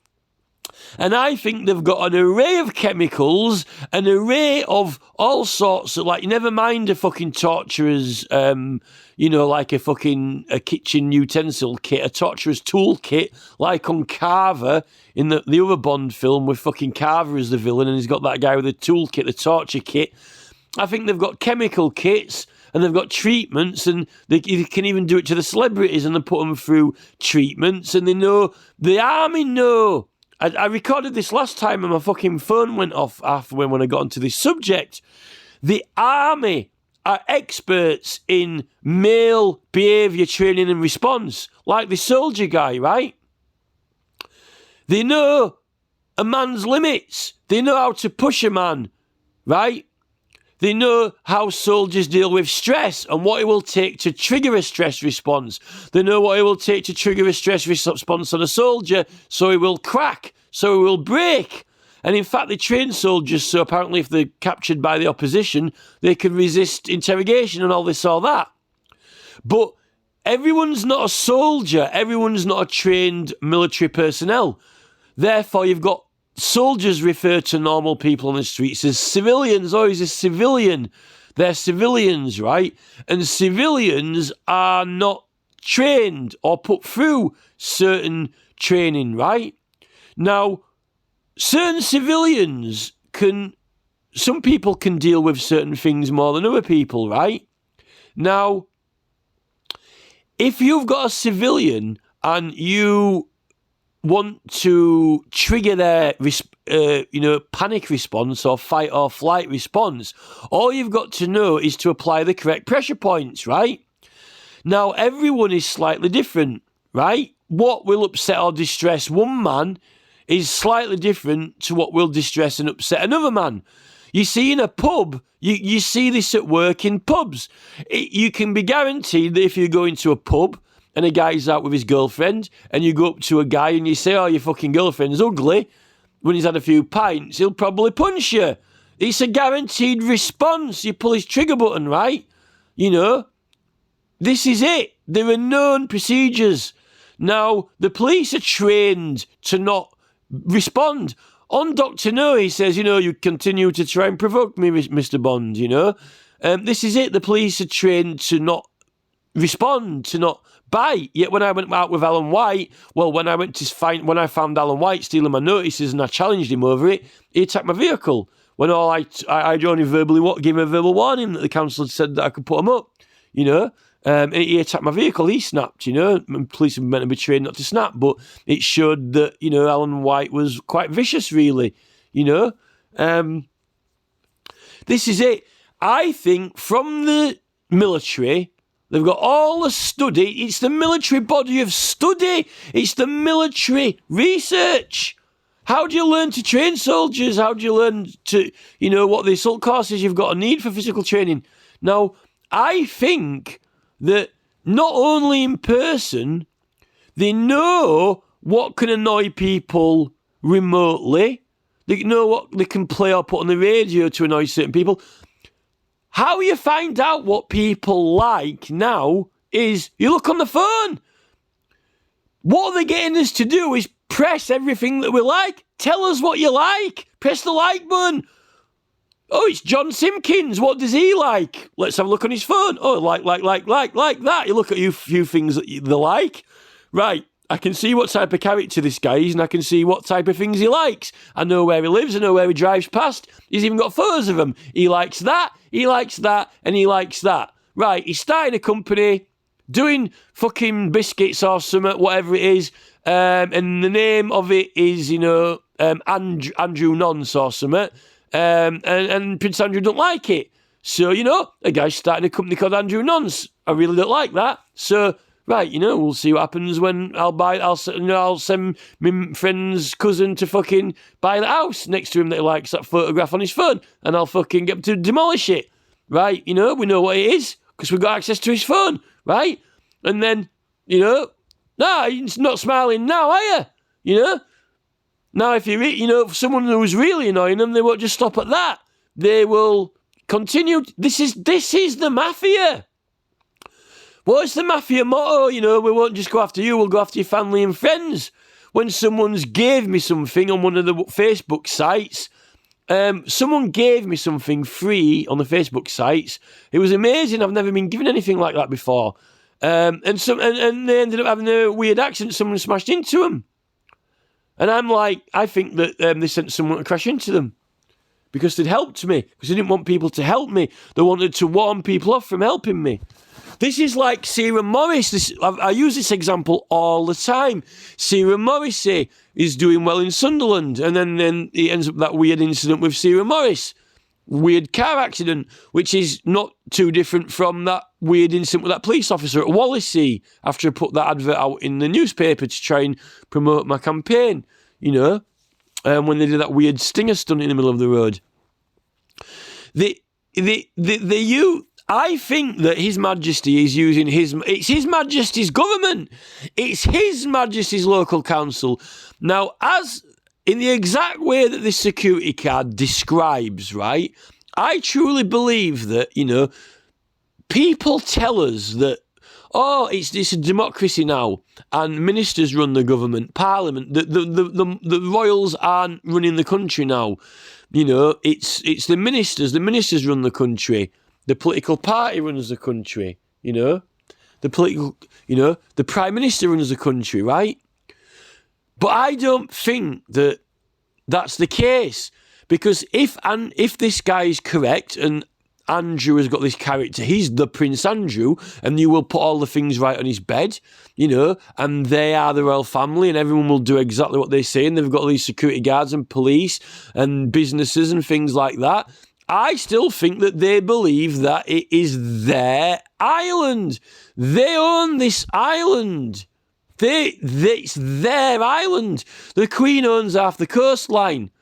And I think they've got an array of chemicals, an array of all sorts of, like, never mind a fucking torturer's, you know, like a kitchen utensil kit, a torturer's tool kit, like on Carver in the other Bond film with fucking Carver as the villain, and he's got that guy with the tool kit, the torture kit. I think they've got chemical kits, and they've got treatments, and they can even do it to the celebrities, and they put them through treatments, and they know, the army know. I recorded this last time and my fucking phone went off after when I got onto this subject. The army are experts in male behaviour training and response, like the soldier guy, right? They know a man's limits. They know how to push a man, right? They know how soldiers deal with stress and what it will take to trigger a stress response. They know what it will take to trigger a stress response on a soldier so he will crack, so he will break. And in fact, they train soldiers so apparently if they're captured by the opposition, they can resist interrogation and all this or that. But everyone's not a soldier. Everyone's not a trained military personnel. Therefore, you've got soldiers refer to normal people on the streets as civilians. Oh, he's a civilian. They're civilians, right? And civilians are not trained or put through certain training, right? Now, certain civilians some people can deal with certain things more than other people, right? Now, if you've got a civilian and you want to trigger their panic response or fight or flight response, all you've got to know is to apply the correct pressure points, right? Now, everyone is slightly different, right? What will upset or distress one man is slightly different to what will distress and upset another man. You see, in a pub, you see this at work in pubs. You can be guaranteed that if you go into a pub and a guy's out with his girlfriend, and you go up to a guy and you say, oh, your fucking girlfriend's ugly, when he's had a few pints, he'll probably punch you. It's a guaranteed response. You pull his trigger button, right? You know, this is it. There are known procedures. Now, the police are trained to not respond. On Dr. No, he says, you know, you continue to try and provoke me, Mr. Bond, you know. This is it. The police are trained to not respond, to not bite. Yet when I went out with Alan White, well, when I found Alan White stealing my notices and I challenged him over it, he attacked my vehicle. When I'd only verbally give him a verbal warning that the council had said that I could put him up, you know. And he attacked my vehicle, he snapped, you know. And police were meant to be trained not to snap, but it showed that, you know, Alan White was quite vicious, really, you know. This is it. I think from the military, they've got all the study. It's the military body of study. It's the military research. How do you learn to train soldiers? How do you learn to, you know, what the assault courses you've got to need for physical training? Now, I think that not only in person, they know what can annoy people remotely. They know what they can play or put on the radio to annoy certain people. How you find out what people like now is you look on the phone. What they're getting us to do is press everything that we like. Tell us what you like. Press the like button. Oh, it's John Simpkins. What does he like? Let's have a look on his phone. Oh, like that. You look at a few things that they like. Right, I can see what type of character this guy is, and I can see what type of things he likes. I know where he lives. I know where he drives past. He's even got photos of him. He likes that, and he likes that. Right, he's starting a company, doing fucking biscuits or something, whatever it is, and the name of it is, Andrew Nonce or something. And Prince Andrew don't like it. So, a guy's starting a company called Andrew Nonce. I really don't like that. So, right, we'll see what happens when I'll send my friend's cousin to fucking buy the house next to him that he likes that photograph on his phone, and I'll fucking get him to demolish it. Right, we know what it is, because we've got access to his phone, right? And then, he's not smiling now, are you? Now, if for someone who's really annoying them, they won't just stop at that. They will continue. This is the mafia. What's the mafia motto? We won't just go after you, we'll go after your family and friends. When someone's gave me something on one of the Facebook sites, someone gave me something free on the Facebook sites. It was amazing. I've never been given anything like that before. And they ended up having a weird accident. Someone smashed into them. And I'm like, I think that they sent someone to crash into them because they'd helped me, because they didn't want people to help me. They wanted to warn people off from helping me. This is like Ciaran Morris. I use this example all the time. Ciaran Morrissey is doing well in Sunderland, and then he ends up that weird incident with Ciaran Morris. Weird car accident, which is not too different from that weird incident with that police officer at Wallasey after I put that advert out in the newspaper to try and promote my campaign, when they did that weird stinger stunt in the middle of the road. I think that His Majesty is using it's His Majesty's government. It's His Majesty's local council. Now, as in the exact way that this security card describes, right, I truly believe that, people tell us that, it's a democracy now, and ministers run the government, parliament, the royals aren't running the country now. It's the ministers run the country. The political party runs the country, the Prime Minister runs the country, right? But I don't think that that's the case, because if this guy is correct and Andrew has got this character, he's the Prince Andrew, and you will put all the things right on his bed, and they are the royal family, and everyone will do exactly what they say, and they've got all these security guards and police and businesses and things like that. I still think that they believe that it is their island. They own this island. It's their island. The Queen owns half the coastline.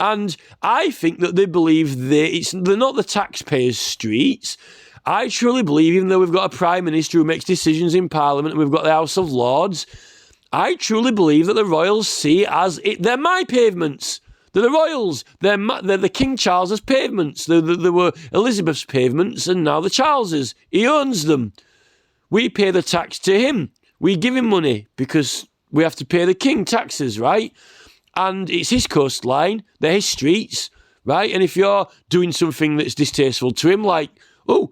And I think that they believe they're not the taxpayers' streets. I truly believe, even though we've got a Prime Minister who makes decisions in Parliament and we've got the House of Lords, I truly believe that the royals see it as they're my pavements. They're the royals. They're the King Charles's pavements. They were Elizabeth's pavements, and now the Charleses. He owns them. We pay the tax to him. We give him money because we have to pay the king taxes, right? And it's his coastline, they're his streets, right? And if you're doing something that's distasteful to him, like,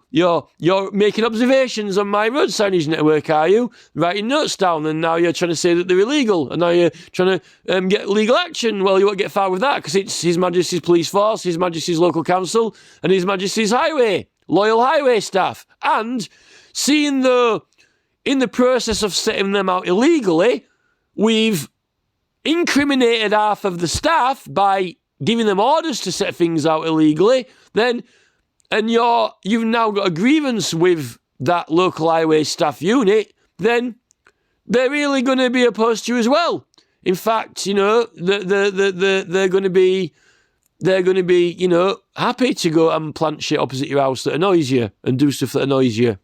you're making observations on my road signage network, are you? Writing notes down, and now you're trying to say that they're illegal, and now you're trying to get legal action. Well, you won't get far with that, because it's His Majesty's police force, His Majesty's local council, and His Majesty's highway, loyal highway staff. And seeing though, in the process of setting them out illegally, we've incriminated half of the staff by giving them orders to set things out illegally, and you've now got a grievance with that local highway staff unit, then they're really going to be opposed to you as well. In fact, they're going to be happy to go and plant shit opposite your house that annoys you and do stuff that annoys you.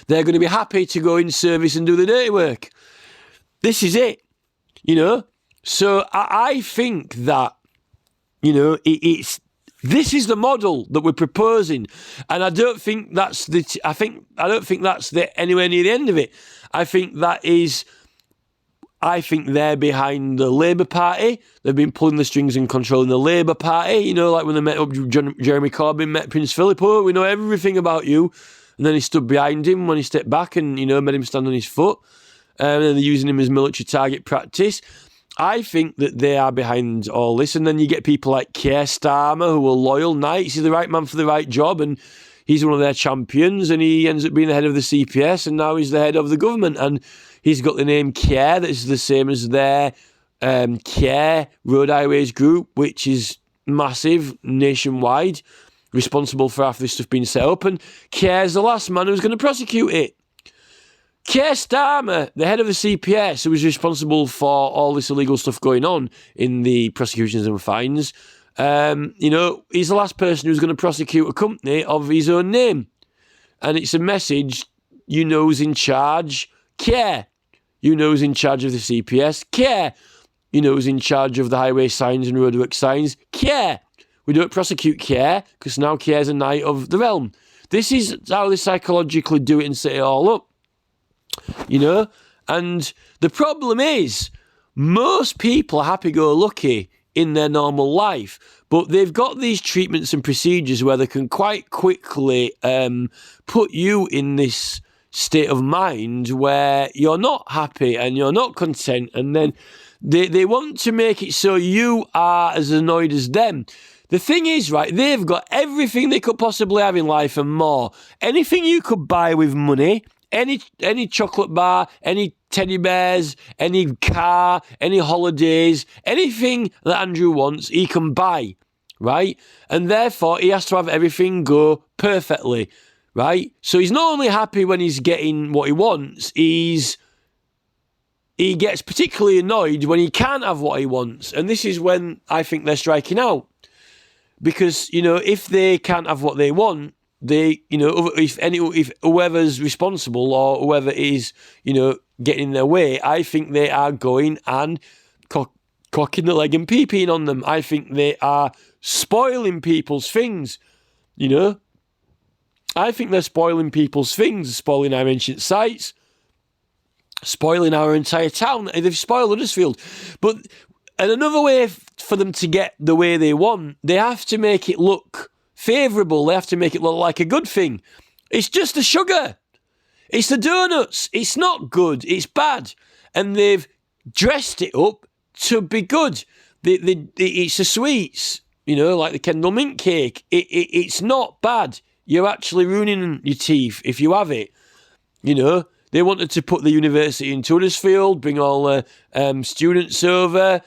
They're going to be happy to go in service and do the dirty work. This is it. you know. So I think that, you know, this is the model that we're proposing, and I don't think that's anywhere near the end of it. I think they're behind the Labour Party. They've been pulling the strings and controlling the Labour Party. You know, like when they met up, Jeremy Corbyn met Prince Philip. Oh, we know everything about you. And then he stood behind him when he stepped back and, you know, made him stand on his foot. And then they're using him as military target practice. I think that they are behind all this. And then you get people like Keir Starmer, who are loyal knights. He's the right man for the right job. And he's one of their champions. And he ends up being the head of the CPS. And now he's the head of the government. And he's got the name Care, that is the same as their Care Road Highways Group, which is massive nationwide, responsible for half this stuff being set up. And Care's the last man who's going to prosecute it. Keir Starmer, the head of the CPS, who was responsible for all this illegal stuff going on in the prosecutions and fines, you know, he's the last person who's going to prosecute a company of his own name. And it's a message, you know who's in charge, Care. You know who's in charge of the CPS, Care. You know who's in charge of the highway signs and roadwork signs, Care. We don't prosecute Care, because now Care's a knight of the realm. This is how they psychologically do it and set it all up. You know? And the problem is, most people are happy-go-lucky in their normal life, but they've got these treatments and procedures where they can quite quickly put you in this state of mind where you're not happy and you're not content, and then they want to make it so you are as annoyed as them. The thing is, right, they've got everything they could possibly have in life and more. Anything you could buy with money, any chocolate bar, any teddy bears, any car, any holidays, anything that Andrew wants, he can buy, right? And therefore, he has to have everything go perfectly, right? So he's not only happy when he's getting what he wants, he gets particularly annoyed when he can't have what he wants. And this is when I think they're striking out. Because, you know, if they can't have what they want, they, you know, if whoever's responsible or whoever is, you know, getting in their way, I think they are going and cocking the leg and pee-peeing on them. I think they are spoiling people's things, you know. I think they're spoiling people's things, spoiling our ancient sites, spoiling our entire town. They've spoiled Huddersfield. And another way for them to get the way they want, they have to make it look favourable. They have to make it look like a good thing. It's just the sugar. It's the donuts. It's not good. It's bad. And they've dressed it up to be good. It's the sweets, you know, like the Kendal mint cake. It's not bad. You're actually ruining your teeth if you have it, you know. They wanted to put the university in Huddersfield, bring all the students over,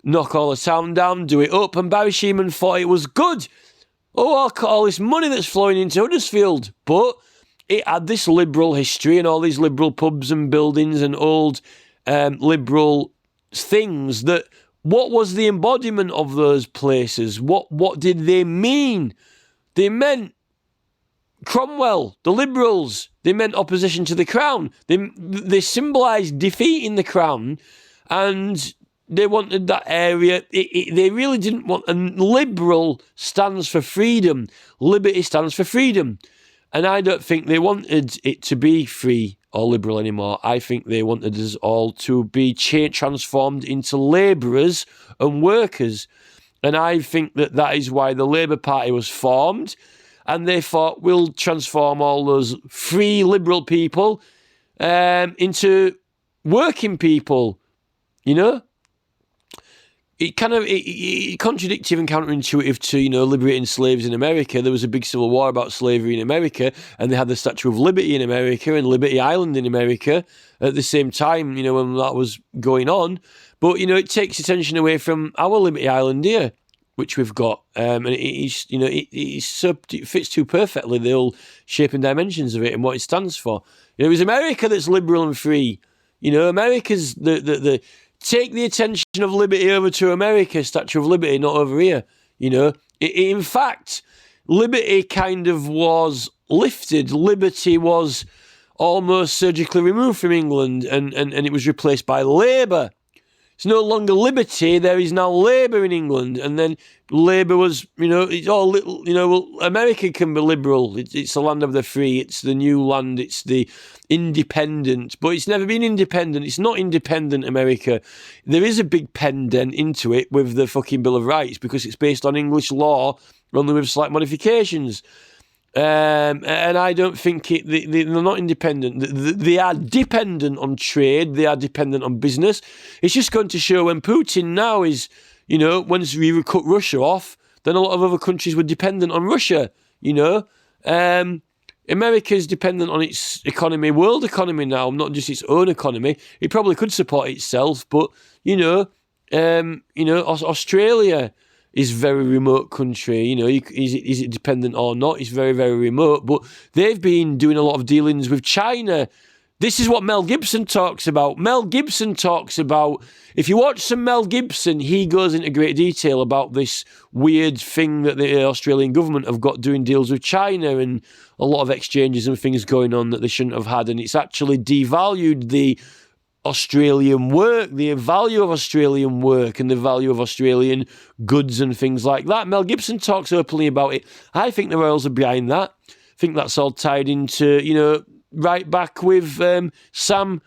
knock all the town down, do it up, and Barry Sheeman thought it was good. Oh, all this money that's flowing into Huddersfield. But it had this liberal history and all these liberal pubs and buildings and old liberal things that, what was the embodiment of those places? What did they mean? They meant Cromwell, the Liberals. They meant opposition to the Crown. They symbolised defeating the Crown, and they wanted that area. They really didn't want... And Liberal stands for freedom. Liberty stands for freedom. And I don't think they wanted it to be free or liberal anymore. I think they wanted us all to be transformed into labourers and workers. And I think that is why the Labour Party was formed. And they thought, we'll transform all those free liberal people into working people, you know? It kind of contradictive and counterintuitive to, you know, liberating slaves in America. There was a big civil war about slavery in America, and they had the Statue of Liberty in America and Liberty Island in America at the same time, you know, when that was going on. But, you know, it takes attention away from our Liberty Island here, which we've got, and it fits too perfectly the whole shape and dimensions of it and what it stands for. You know, it was America that's liberal and free. You know, America's the take the attention of liberty over to America, Statue of Liberty, not over here. You know, in fact, liberty kind of was lifted. Liberty was almost surgically removed from England, and it was replaced by Labour. It's no longer liberty. There is now Labour in England. And then Labour was, it's all little, well, America can be liberal. It's the land of the free. It's the new land. It's the independent. But it's never been independent. It's not independent, America. There is a big pendant into it with the fucking Bill of Rights because it's based on English law, only with slight modifications. And I don't think they're not independent. They are dependent on trade. They are dependent on business. It's just going to show when Putin now is, once we cut Russia off, then a lot of other countries were dependent on Russia, America is dependent on its economy, world economy now, not just its own economy. It probably could support itself, but, Australia is a very remote country. Is it dependent or not? It's very, very remote. But they've been doing a lot of dealings with China. This is what Mel Gibson talks about. Mel Gibson talks about, if you watch some Mel Gibson, he goes into great detail about this weird thing that the Australian government have got doing deals with China and a lot of exchanges and things going on that they shouldn't have had. And it's actually devalued the Australian work, the value of Australian work and the value of Australian goods and things like that. Mel Gibson talks openly about it. I think the Royals are behind that. I think that's all tied into, right back with Sam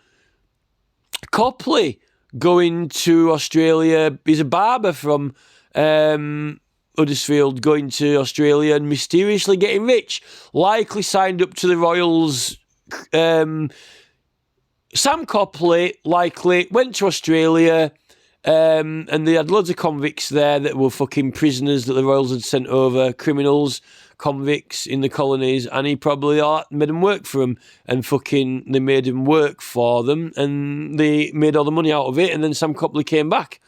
Copley going to Australia. He's a barber from Huddersfield, going to Australia and mysteriously getting rich. Likely signed up to the Royals. Sam Copley likely went to Australia and they had loads of convicts there that were fucking prisoners that the Royals had sent over, criminals, convicts in the colonies, and he probably made them work for him and fucking they made him work for them and they made all the money out of it. And then Sam Copley came back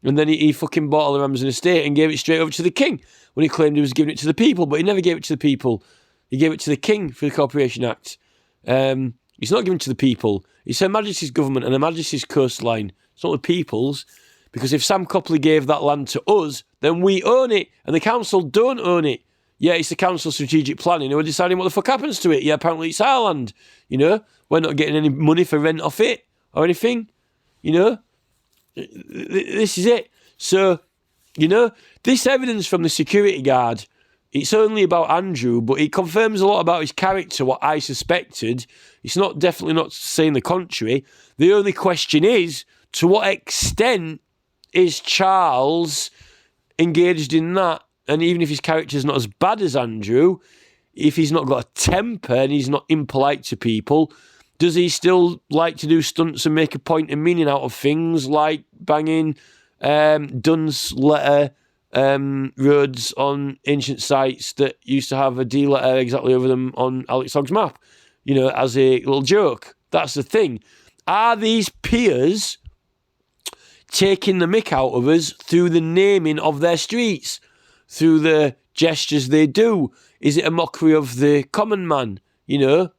and then he fucking bought all the Ramsden estate and gave it straight over to the king when he claimed he was giving it to the people, but he never gave it to the people. He gave it to the king for the Corporation Act. It's not given to the people. It's Her Majesty's government and Her Majesty's coastline. It's not the people's. Because if Sam Copley gave that land to us, then we own it. And the council don't own it. Yeah, it's the council strategic planning. We're deciding what the fuck happens to it. Yeah, apparently it's our land. We're not getting any money for rent off it or anything. This is it. So, this evidence from the security guard, it's only about Andrew, but it confirms a lot about his character, what I suspected. It's definitely not saying the contrary. The only question is, to what extent is Charles engaged in that? And even if his character's not as bad as Andrew, if he's not got a temper and he's not impolite to people, does he still like to do stunts and make a point and meaning out of things like banging Dunn's letter roads on ancient sites that used to have a D letter exactly over them on Alex Hogg's map, as a little joke? That's the thing. Are these peers taking the mick out of us through the naming of their streets, through the gestures they do? Is it a mockery of the common man, the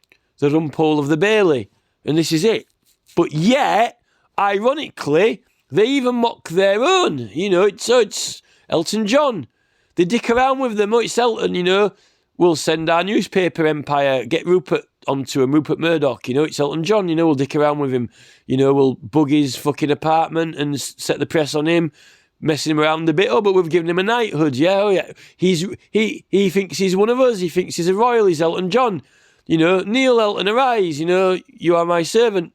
Rumpole of the Bailey? And this is it. But yet, ironically, they even mock their own. It's Elton John. They dick around with them. Oh, it's Elton, We'll send our newspaper empire, get Rupert onto him, Rupert Murdoch, it's Elton John, we'll dick around with him. We'll bug his fucking apartment and set the press on him, messing him around a bit. Oh, but we've given him a knighthood, yeah. He thinks he's one of us. He thinks he's a royal. He's Elton John. Neil Elton, arise. You are my servant.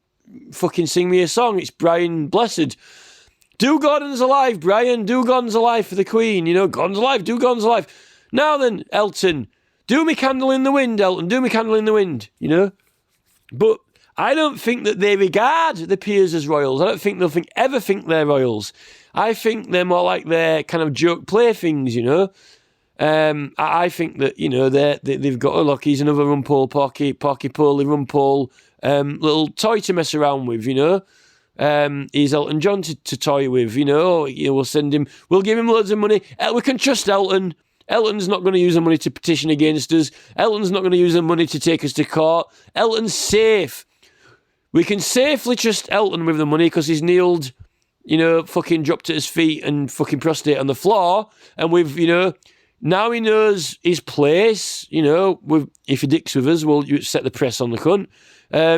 Fucking sing me a song. It's Brian Blessed. Do Gordon's alive, Brian. Do Gordon's alive for the Queen. Gordon's alive. Do Gordon's alive. Now then, Elton. Do me candle in the wind, Elton. Do me candle in the wind, But I don't think that they regard the peers as royals. I don't think they'll ever think they're royals. I think they're more like their kind of joke playthings, I think that, they've got, look, he's another Rumpole, Porky Poly Rumpole, little toy to mess around with, He's Elton John to toy with, we'll send him, we'll give him loads of money. We can trust Elton. Elton's not going to use the money to petition against us. Elton's not going to use the money to take us to court. Elton's safe. We can safely trust Elton with the money because he's kneeled, fucking dropped at his feet and fucking prostrate on the floor. And we've, now he knows his place. If he dicks with us, we'll set the press on the cunt.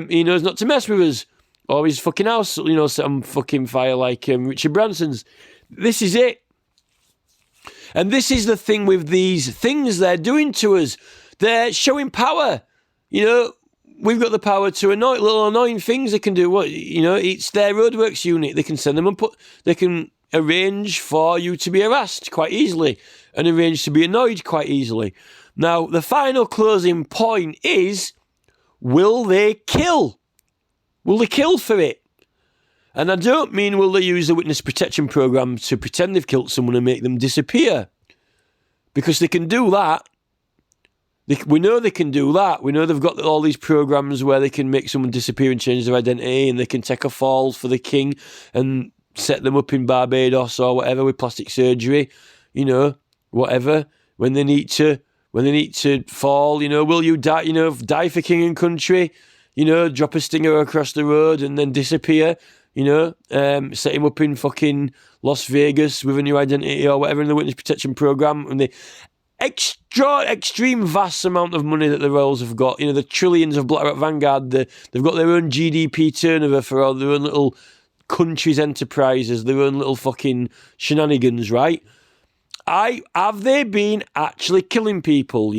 He knows not to mess with us. or his fucking house, set on fucking fire like Richard Branson's. This is it. And this is the thing with these things they're doing to us. They're showing power. We've got the power to annoy little annoying things they can do. It's their roadworks unit. They can send them and they can arrange for you to be harassed quite easily and arrange to be annoyed quite easily. Now, the final closing point is, will they kill? Will they kill for it? And I don't mean will they use the witness protection program to pretend they've killed someone and make them disappear. Because they can do that. We know they can do that. We know they've got all these programs where they can make someone disappear and change their identity, and they can take a fall for the king and set them up in Barbados or whatever with plastic surgery, whatever. When they need to fall, will you die, die for king and country, drop a stinger across the road and then disappear, set him up in fucking Las Vegas with a new identity or whatever in the witness protection program, and the extreme vast amount of money that the royals have got, the trillions of BlackRock Vanguard, they've got their own GDP turnover for all their own little countries' enterprises, their own little fucking shenanigans, right? Have they been actually killing people,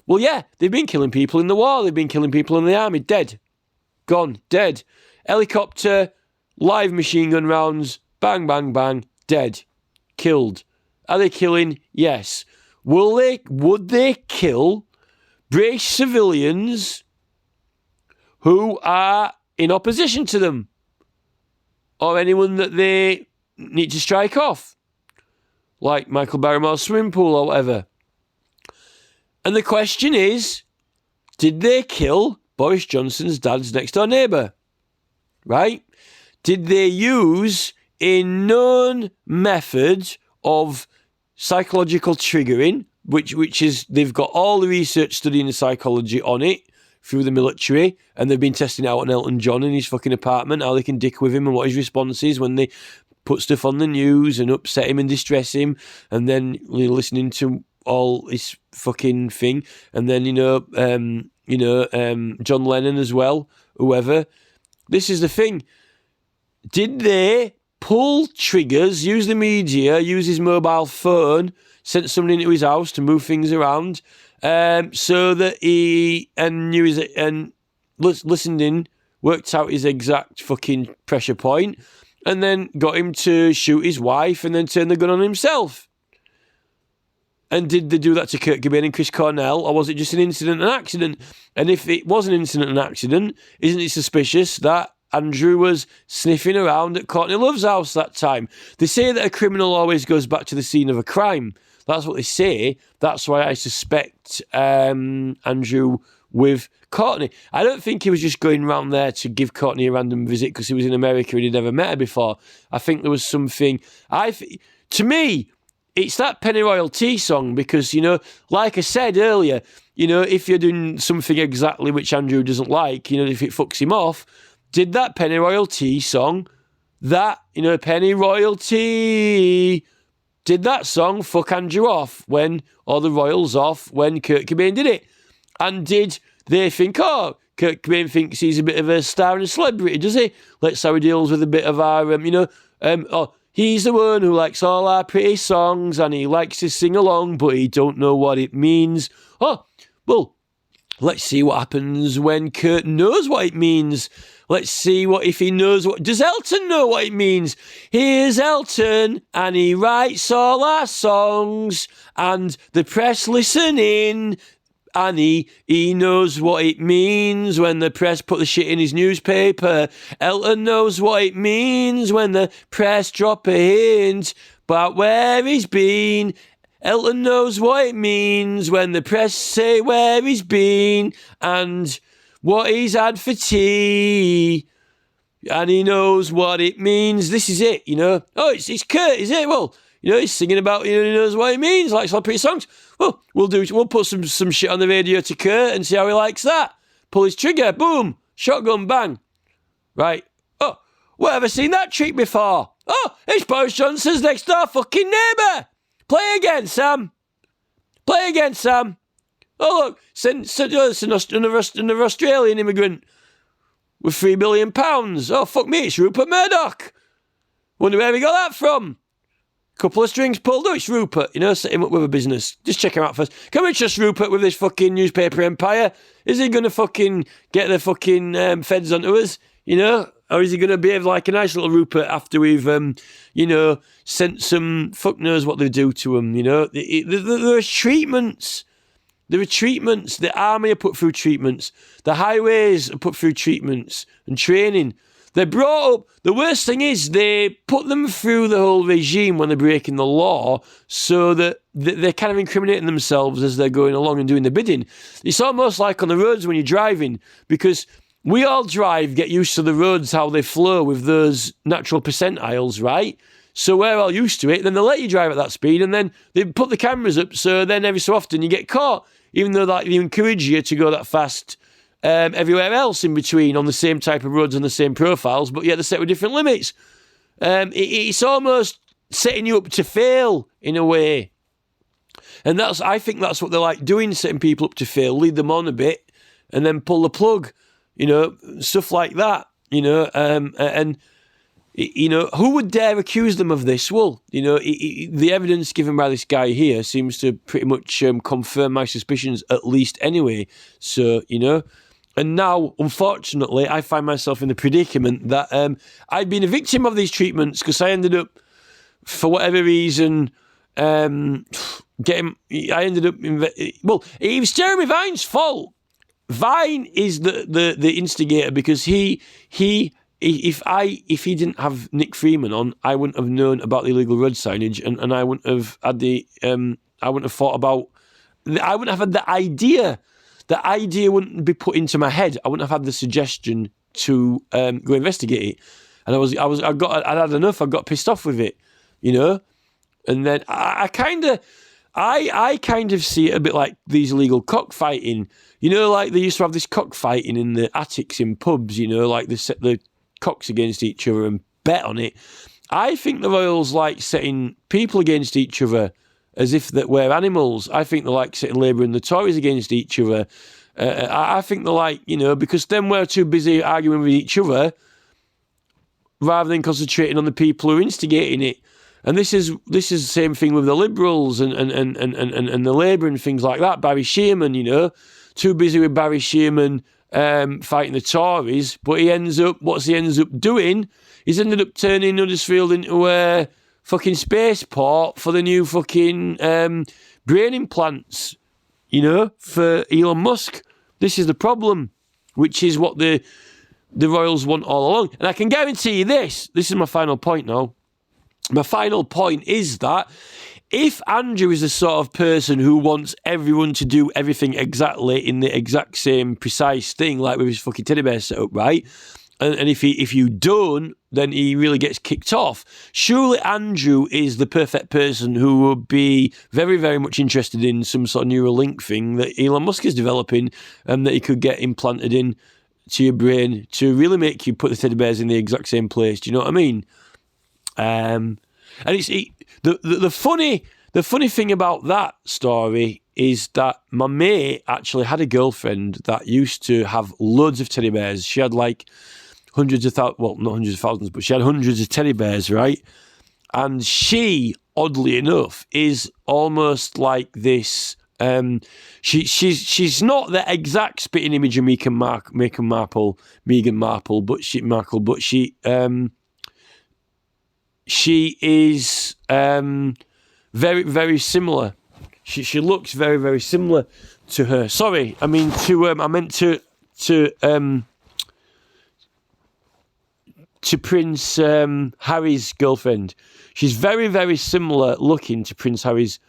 Well, yeah, they've been killing people in the war, they've been killing people in the army, dead, gone, dead. Helicopter, live machine gun rounds, bang, bang, bang, dead, killed. Are they killing? Yes. Would they kill British civilians who are in opposition to them, or anyone that they need to strike off, like Michael Barrymore's swimming pool or whatever? And the question is, did they kill Boris Johnson's dad's next door neighbour? Right? Did they use a known method of psychological triggering, which is, they've got all the research studying the psychology on it through the military, and they've been testing it out on Elton John in his fucking apartment, how they can dick with him and what his response is when they put stuff on the news and upset him and distress him, and then listening to all his fucking thing, and then John Lennon as well, whoever. This is the thing. Did they pull triggers, use the media, use his mobile phone, sent somebody into his house to move things around, so that he knew his and listened in, worked out his exact fucking pressure point, and then got him to shoot his wife and then turn the gun on himself? And did they do that to Kurt Cobain and Chris Cornell, or was it just an incident and accident? And if it was an incident and accident, isn't it suspicious that Andrew was sniffing around at Courtney Love's house that time? They say that a criminal always goes back to the scene of a crime. That's what they say. That's why I suspect Andrew with Courtney. I don't think he was just going round there to give Courtney a random visit because he was in America and he'd never met her before. I think there was something. To me, it's that Pennyroyal Tea song because, like I said earlier, if you're doing something exactly which Andrew doesn't like, if it fucks him off, did that Pennyroyal Tea song, Pennyroyal Tea, did that song fuck Andrew off or the Royals off when Kurt Cobain did it? And did they think, Kurt Cobain thinks he's a bit of a star and a celebrity, does he? Let's how he deals with a bit of our, he's the one who likes all our pretty songs and he likes to sing along, but he don't know what it means. Oh, well, let's see what happens when Kurt knows what it means. Let's see if he knows what... Does Elton know what it means? Here's Elton, and he writes all our songs, and the press listen in, and he knows what it means when the press put the shit in his newspaper. Elton knows what it means when the press drop a hint about where he's been. Elton knows what it means when the press say where he's been and what he's had for tea, and he knows what it means. This is it, Oh, it's Kurt, is it? Well, he's singing about, he knows what it means, likes all pretty songs. Well, we'll put some shit on the radio to Kurt and see how he likes that. Pull his trigger, boom, shotgun, bang. Right. Oh, where have I seen that trick before? Oh, it's Boris Johnson's next door fucking neighbour. Play again, Sam. Play again, Sam. Oh, look, send another Australian immigrant. with £3 billion. Oh, fuck me, it's Rupert Murdoch. Wonder where we got that from. Couple of strings pulled. Oh, it's Rupert. You know, set him up with a business. Just check him out first. Can we trust Rupert with this fucking newspaper empire? Is he going to fucking get the fucking feds onto us? You know? Or is he going to behave like a nice little Rupert after we've, you know, sent some fuck knows what they do to him, you know? There are treatments. There are treatments. The army are put through treatments. The highways are put through treatments and training. They're brought up. The worst thing is they put them through the whole regime when they're breaking the law so that they're kind of incriminating themselves as they're going along and doing the bidding. It's almost like on the roads when you're driving, because we all drive, get used to the roads, how they flow with those natural percentiles, right? So we're all used to it. Then they let you drive at that speed, and then they put the cameras up, so then every so often you get caught, even though like, they encourage you to go that fast everywhere else in between on the same type of roads and the same profiles, but yet they're set with different limits. It's almost setting you up to fail in a way. And I think that's what they're like doing, setting people up to fail, lead them on a bit, and then pull the plug, you know, stuff like that, you know, and you know, who would dare accuse them of this? Well, you know, the evidence given by this guy here seems to pretty much confirm my suspicions, at least anyway. So, you know, and now, unfortunately, I find myself in the predicament that I'd been a victim of these treatments because I ended up, for whatever reason, it was Jeremy Vine's fault. Vine is the instigator, because if he didn't have Nick Freeman on, I wouldn't have known about the illegal road signage, and I wouldn't have had I wouldn't have thought about, I wouldn't have had the idea. The idea wouldn't be put into my head. I wouldn't have had the suggestion to go investigate it. And I'd had enough. I got pissed off with it, you know. And then I kind of see it a bit like these illegal cockfighting. You know, like they used to have this cockfighting in the attics in pubs, you know, like they set the cocks against each other and bet on it. I think the Royals like setting people against each other as if that we're animals. I think they like setting Labour and the Tories against each other. I think they like, you know, because then we're too busy arguing with each other rather than concentrating on the people who are instigating it. And this is the same thing with the Liberals and the Labour and things like that. Barry Shearman, you know, too busy with Barry Shearman fighting the Tories, but what's he ends up doing? He's ended up turning Huddersfield into a fucking spaceport for the new fucking brain implants, you know, for Elon Musk. This is the problem, which is what the Royals want all along. And I can guarantee you this is my final point now. My final point is that if Andrew is the sort of person who wants everyone to do everything exactly in the exact same precise thing, like with his fucking teddy bear set up, right? And if you don't, then he really gets kicked off. Surely Andrew is the perfect person who would be very, very much interested in some sort of Neuralink thing that Elon Musk is developing, and that he could get implanted in to your brain to really make you put the teddy bears in the exact same place. Do you know what I mean? And it's the funny thing about that story is that my mate actually had a girlfriend that used to have loads of teddy bears. She had like hundreds of thousands, well, not hundreds of thousands, but she had hundreds of teddy bears, right? And she, oddly enough, is almost like this. She's not the exact spitting image of Meghan Markle, but she is very, very similar. She looks very, very similar to her. Sorry, I mean I meant to Prince Harry's girlfriend. She's very, very similar looking to Prince Harry's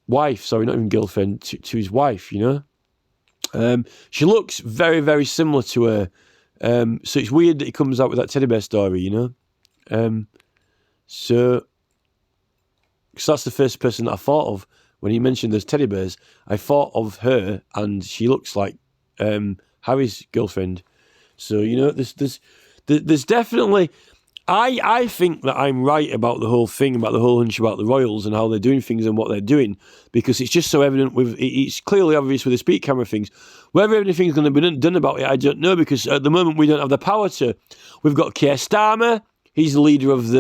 wife. Sorry, not even girlfriend, to his wife, you know. She looks very, very similar to her. So it's weird that he comes out with that teddy bear story, you know. So that's the first person that I thought of when he mentioned those teddy bears. I thought of her, and she looks like Harry's girlfriend. So, you know, there's definitely, I think that I'm right about the whole thing, about the whole hunch about the royals and how they're doing things and what they're doing, because it's just so evident it's clearly obvious with the speed camera things. Whether anything's going to be done about it, I don't know, because at the moment we don't have the power to. We've got Keir Starmer, he's the leader of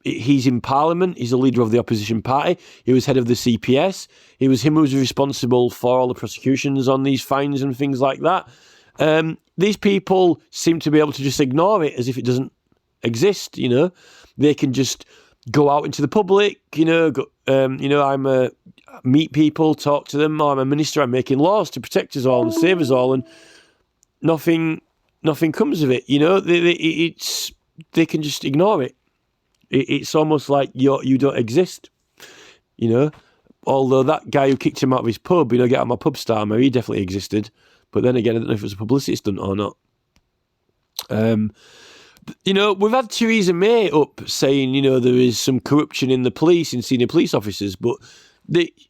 he's in Parliament, he's the leader of the opposition party, he was head of the CPS, him who was responsible for all the prosecutions on these fines and things like that. These people seem to be able to just ignore it as if it doesn't exist, They can just go out into the public, meet people, talk to them. I'm a minister, I'm making laws to protect us all and save us all, and nothing comes of it, They can just ignore it. It's almost like you don't exist, Although that guy who kicked him out of his pub, get out of my pub, Starmer, he definitely existed. But then again, I don't know if it was a publicity stunt or not. We've had Theresa May up saying, there is some corruption in the police, in senior police officers, but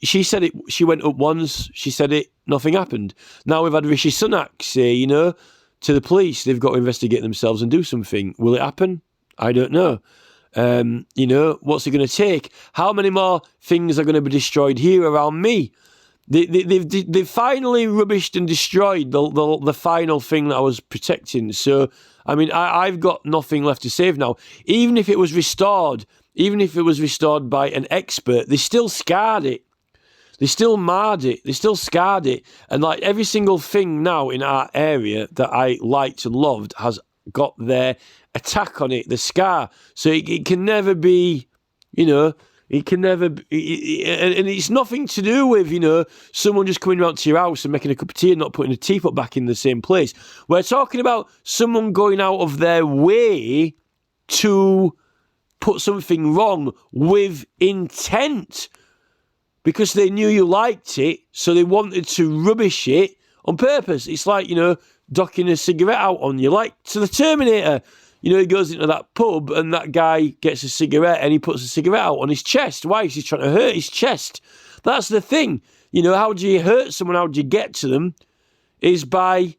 she said it. She went up once, she said it, nothing happened. Now we've had Rishi Sunak say, to the police, they've got to investigate themselves and do something. Will it happen? I don't know. What's it going to take? How many more things are going to be destroyed here around me? They've finally rubbished and destroyed the final thing that I was protecting. So, I've got nothing left to save now. Even if it was restored by an expert, they still scarred it. They still marred it. They still scarred it. And like every single thing now in our area that I liked and loved has got their attack on it, the scar. So it can never be, it can never be, and it's nothing to do with, someone just coming around to your house and making a cup of tea and not putting a teapot back in the same place. We're talking about someone going out of their way to put something wrong with intent because they knew you liked it, so they wanted to rubbish it on purpose. It's like, docking a cigarette out on you, like to the Terminator. He goes into that pub and that guy gets a cigarette and he puts a cigarette out on his chest. Why? Because he's trying to hurt his chest. That's the thing. How do you hurt someone? How do you get to them? Is by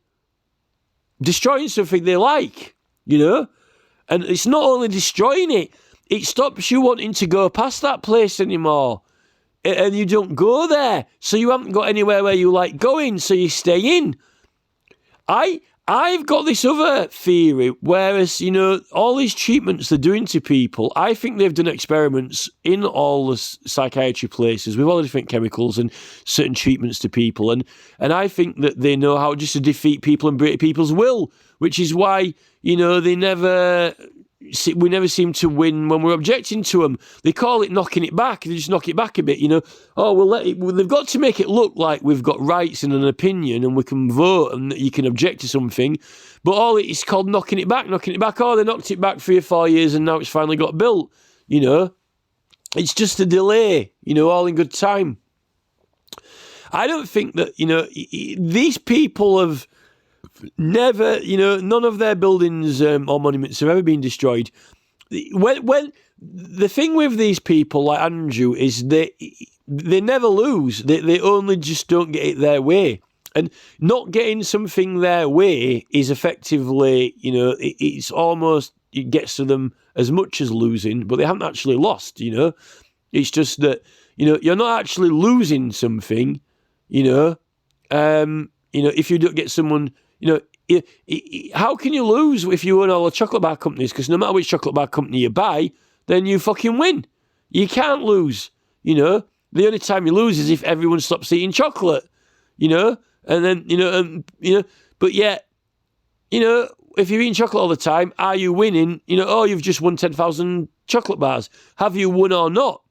destroying something they like, And it's not only destroying it, it stops you wanting to go past that place anymore. And you don't go there. So you haven't got anywhere where you like going, so you stay in. I've got this other theory, whereas, all these treatments they're doing to people, I think they've done experiments in all the psychiatry places with all the different chemicals and certain treatments to people. And I think that they know how just to defeat people and break people's will, which is why, we never seem to win when we're objecting to them. They call it knocking it back. They just knock it back a bit, they've got to make it look like we've got rights and an opinion and we can vote and that you can object to something. But all it's called knocking it back. Oh, they knocked it back 3 or 4 years and now it's finally got built, It's just a delay, all in good time. I don't think that, these people have never, none of their buildings or monuments have ever been destroyed. When the thing with these people like Andrew is they never lose. They only just don't get it their way. And not getting something their way is effectively, it's almost, it gets to them as much as losing, but they haven't actually lost, It's just that, you're not actually losing something, if you don't get someone, how can you lose if you own all the chocolate bar companies? Because no matter which chocolate bar company you buy, then you fucking win. You can't lose, The only time you lose is if everyone stops eating chocolate, and then, but yet, if you're eating chocolate all the time, are you winning? You've just won 10,000 chocolate bars. Have you won or not?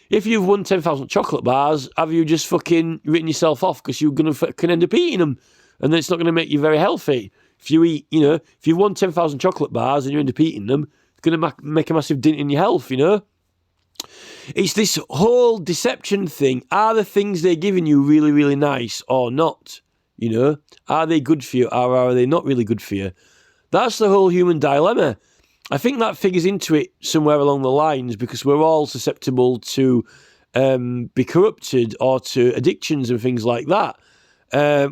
If you've won 10,000 chocolate bars, have you just fucking written yourself off because you're going to fucking end up eating them? And then it's not going to make you very healthy. If you eat, if you've won 10,000 chocolate bars and you end up eating them, it's going to make a massive dent in your health, It's this whole deception thing. Are the things they're giving you really, really nice or not? Are they good for you or are they not really good for you? That's the whole human dilemma. I think that figures into it somewhere along the lines because we're all susceptible to be corrupted or to addictions and things like that,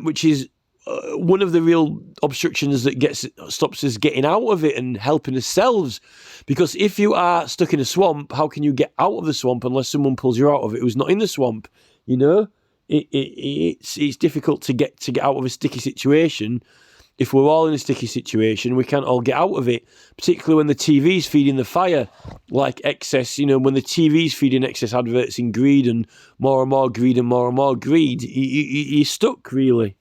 which is one of the real obstructions that stops us getting out of it and helping ourselves. Because if you are stuck in a swamp, how can you get out of the swamp unless someone pulls you out of it who's not in the swamp? You know, it's difficult to get out of a sticky situation. If we're all in a sticky situation, we can't all get out of it, particularly when the TV's feeding the fire, like excess, when the TV's feeding excess adverts in greed and more greed and more greed, you're stuck, really,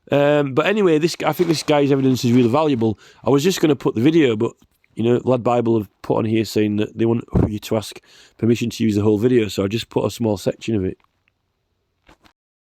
But anyway, I think this guy's evidence is really valuable. I was just going to put the video, but, Lad Bible have put on here saying that they want you to ask permission to use the whole video, so I just put a small section of it.